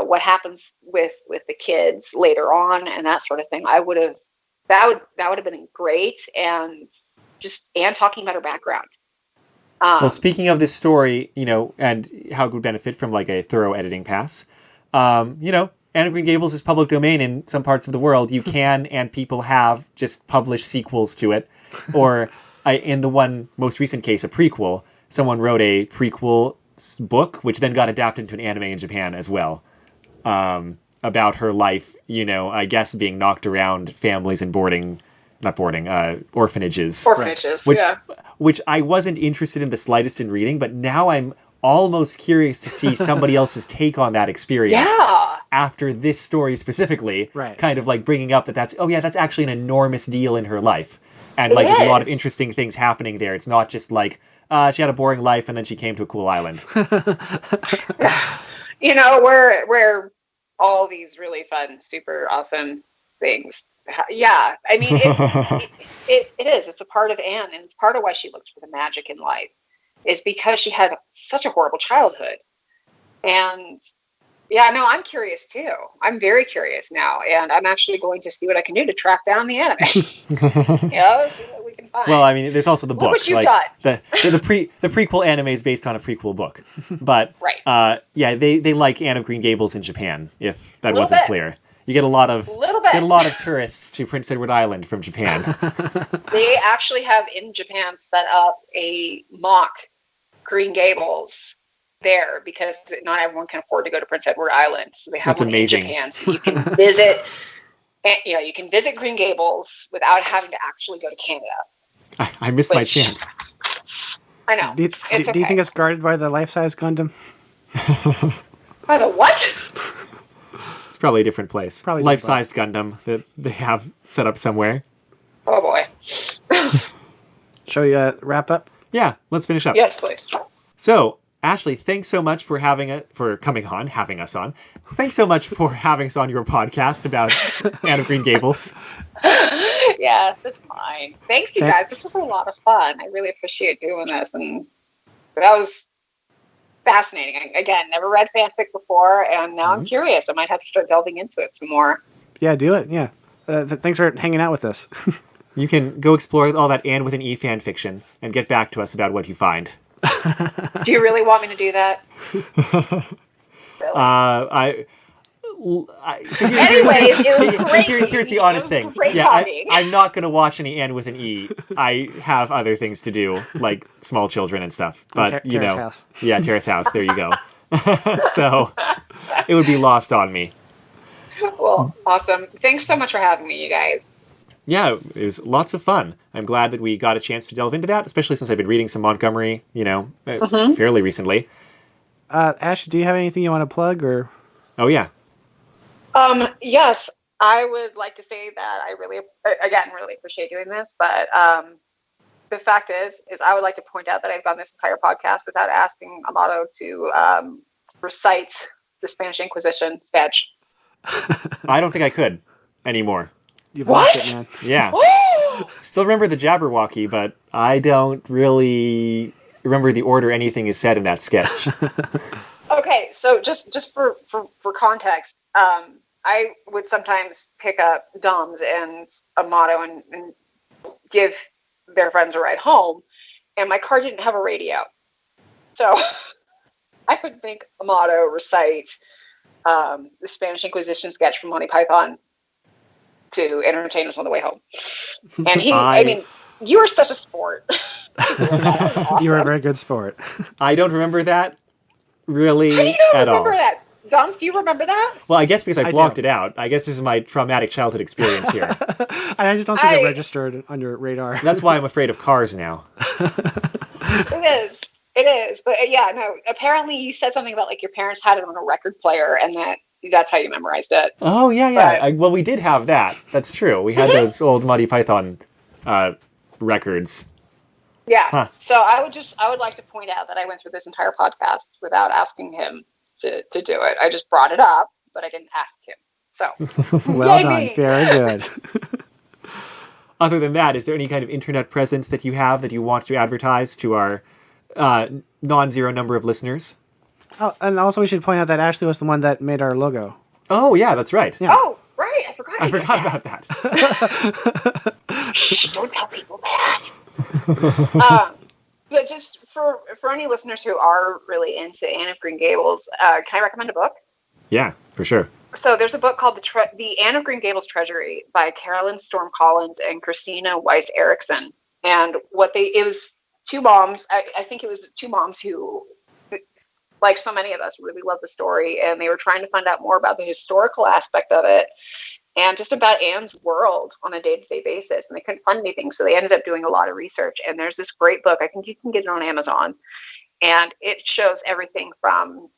what happens with the kids later on and that sort of thing. That would have been great. And just Anne talking about her background.
Well, speaking of this story, and how it would benefit from like a thorough editing pass, Anne of Green Gables is public domain in some parts of the world. You can, and people have just published sequels to it. Or in the one most recent case, a prequel. Someone wrote a prequel book, which then got adapted into an anime in Japan as well. About her life, I guess being knocked around families and orphanages.
Orphanages,
Which I wasn't interested in the slightest in reading, but now I'm almost curious to see somebody else's take on that experience.
Yeah.
After this story specifically,
right.
Kind of like bringing up that's actually an enormous deal in her life. And like there's a lot of interesting things happening there. It's not just like she had a boring life and then she came to a cool island.
Where all these really fun, super awesome things. Yeah, I mean, it is. It's a part of Anne, and it's part of why she looks for the magic in life, is because she had such a horrible childhood. And yeah, no, I'm curious too. I'm very curious now, and I'm actually going to see what I can do to track down the anime. See what we can find.
Well, I mean, there's also the book.
Look what you've done.
The prequel anime is based on a prequel book, but
right.
They like Anne of Green Gables in Japan. If that wasn't clear, you get a lot of tourists to Prince Edward Island from Japan.
They actually have in Japan set up a mock Green Gables there because not everyone can afford to go to Prince Edward Island, so they have one in Japan, so you can visit. And, you can visit Green Gables without having to actually go to Canada.
I missed my chance.
I know.
Do you think it's guarded by the life-size Gundam?
By the what?
It's probably a different place.
Probably
life-sized Gundam that they have set up somewhere.
Oh boy.
Shall we wrap up?
Yeah, let's finish up.
Yes, please.
So, Ashley, thanks so much for having us on. Thanks so much for having us on your podcast about Anne of Green Gables.
Yes, it's fine. Thanks, you guys. This was a lot of fun. I really appreciate doing this, and that was fascinating. Again, never read fanfic before, and now I'm curious. I might have to start delving into it some more. Yeah,
do it. Yeah. Thanks for hanging out with us.
You can go explore all that Anne with an E fan fiction and get back to us about what you find.
Do you really want me to do that?
Really?
Anyways, it was great.
Here's the honest thing. I'm not going to watch any Anne with an E. I have other things to do, like small children and stuff. But
Terrace House.
Yeah, Terrace House. There you go. So it would be lost on me.
Well, awesome. Thanks so much for having me, you guys.
Yeah, it was lots of fun. I'm glad that we got a chance to delve into that, especially since I've been reading some Montgomery, fairly recently.
Ash, do you have anything you want to plug, or?
Oh, yeah.
Yes, I would like to say that I really appreciate doing this, but the fact is I would like to point out that I've done this entire podcast without asking Amato to recite the Spanish Inquisition sketch.
I don't think I could anymore.
You've lost it, man.
Yeah. Still remember the Jabberwocky, but I don't really remember the order anything is said in that sketch.
Okay, so just for context, I would sometimes pick up Doms and Amato and give their friends a ride home, and my car didn't have a radio. So I would make Amato recite the Spanish Inquisition sketch from Monty Python to entertain us on the way home. And I mean, you were such a sport.
Awesome. You were a very good sport.
I don't remember that really
How do you not
at
remember
all.
that? Goms, do you remember that?
Well, I guess because I blocked it out. I guess this is my traumatic childhood experience here.
I just don't think it registered on your radar.
That's why I'm afraid of cars now.
It is. But yeah, no, apparently you said something about like your parents had it on a record player and that's how you memorized it.
Oh, yeah. Well, we did have that. That's true. We had those old Monty Python records.
Yeah.
Huh.
So I would like to point out that I went through this entire podcast without asking him to do it. I just brought it up, but I didn't ask him. So
well done. Very good.
Other than that, is there any kind of internet presence that you have that you want to advertise to our non-zero number of listeners?
Oh, and also we should point out that Ashley was the one that made our logo.
Oh, yeah, that's right.
Yeah. Oh, right. I forgot
about that.
Shh, don't tell people that. But just for any listeners who are really into Anne of Green Gables, can I recommend a book?
Yeah, for sure.
So there's a book called The Anne of Green Gables Treasury by Carolyn Storm Collins and Christina Weiss Erickson. And it was two moms. I think it was two moms who, like so many of us, really love the story, and they were trying to find out more about the historical aspect of it and just about Anne's world on a day-to-day basis. And they couldn't find anything, so they ended up doing a lot of research. And there's this great book. I think you can get it on Amazon. And it shows everything from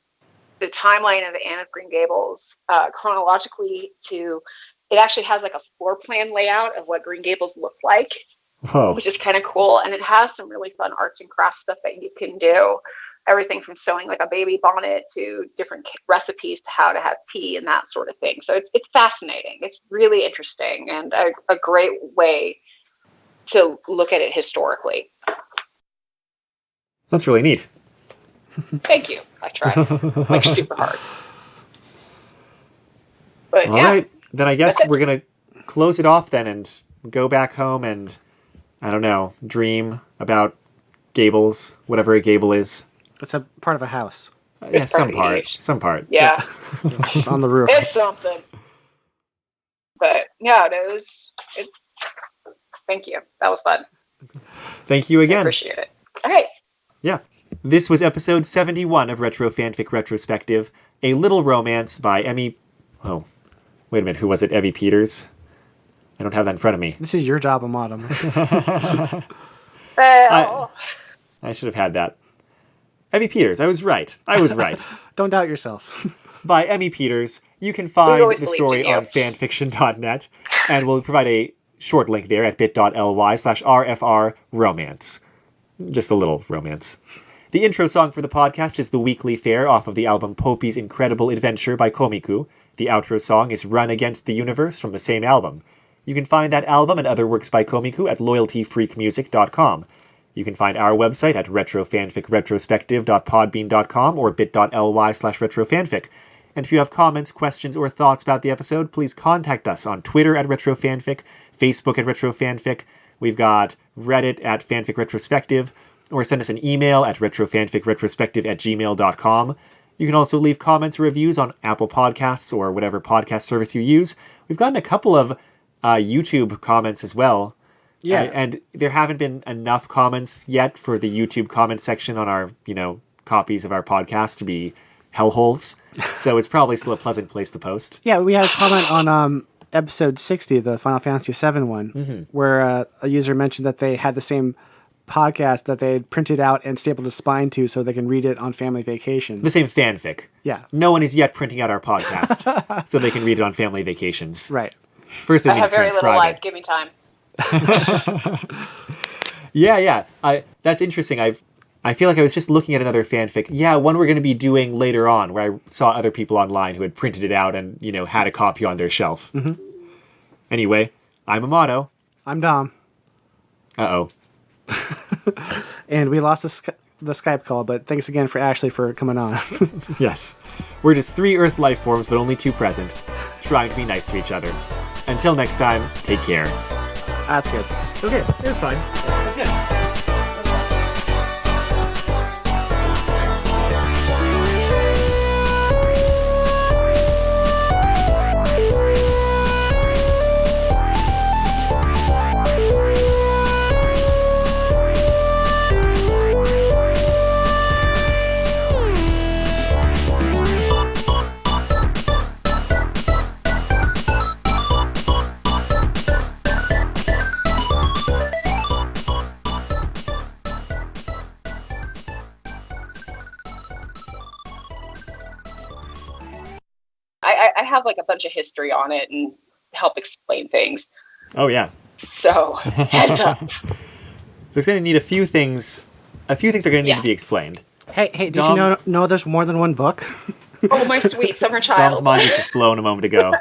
the timeline of Anne of Green Gables chronologically to, it actually has like a floor plan layout of what Green Gables looked like. Whoa. Which is kind of cool. And it has some really fun arts and crafts stuff that you can do. Everything from sewing like a baby bonnet to different recipes to how to have tea and that sort of thing. So it's fascinating. It's really interesting and a great way to look at it historically.
That's really neat.
Thank you. I tried. Like super hard. But
all right. Then I guess we're going to close it off then and go back home and, I don't know, dream about Gables, whatever a gable is.
It's a part of a house.
Yeah, some part.
Yeah.
It's on the roof.
It's something. But yeah, thank you. That was fun.
Thank you again.
I appreciate it. All right.
Yeah. This was episode 71 of Retro Fanfic Retrospective, A Little Romance by Emmy... Oh, wait a minute. Who was it? Evie Peters? I don't have that in front of me.
This is your job, Amadam.
I should have had that. Emmy Peters. I was right.
Don't doubt yourself.
By Emmy Peters. You can find the story on fanfiction.net, and we'll provide a short link there at bit.ly/rfrromance. Just a little romance. The intro song for the podcast is The Weekly Fair off of the album Popey's Incredible Adventure by Komiku. The outro song is Run Against the Universe from the same album. You can find that album and other works by Komiku at loyaltyfreakmusic.com. You can find our website at retrofanficretrospective.podbean.com or bit.ly/retrofanfic. And if you have comments, questions, or thoughts about the episode, please contact us on Twitter at retrofanfic, Facebook at retrofanfic. We've got Reddit at fanficretrospective, or send us an email at retrofanficretrospective@gmail.com. You can also leave comments or reviews on Apple Podcasts or whatever podcast service you use. We've gotten a couple of YouTube comments as well.
Yeah.
And there haven't been enough comments yet for the YouTube comment section on our, copies of our podcast to be hellholes. So it's probably still a pleasant place to post.
Yeah, we had a comment on episode 60, the Final Fantasy VII one, where a user mentioned that they had the same podcast that they had printed out and stapled a spine to so they can read it on family vacation.
The same fanfic.
Yeah.
No one is yet printing out our podcast so they can read it on family vacations.
Right.
First they
I
need
have
to
very
transcribe
little life.
it.
Give me time.
Yeah. That's interesting. I feel like I was just looking at another fanfic. Yeah, one we're going to be doing later on, where I saw other people online who had printed it out and, had a copy on their shelf. Mm-hmm. Anyway, I'm Amato.
I'm Dom.
Uh-oh.
And we lost the Skype call, but thanks again for Ashley for coming on.
Yes. We're just 3 Earth life forms, but only 2 present, trying to be nice to each other. Until next time, take care.
That's good.
Okay, it was fine. That's good.
have like a bunch of history on it and help explain things.
Oh yeah.
So heads up.
There's going to need a few things. A few things are going to need to be explained.
Hey, did you know there's more than one book?
Oh, my sweet summer child.
Dom's mind was just blown a moment ago.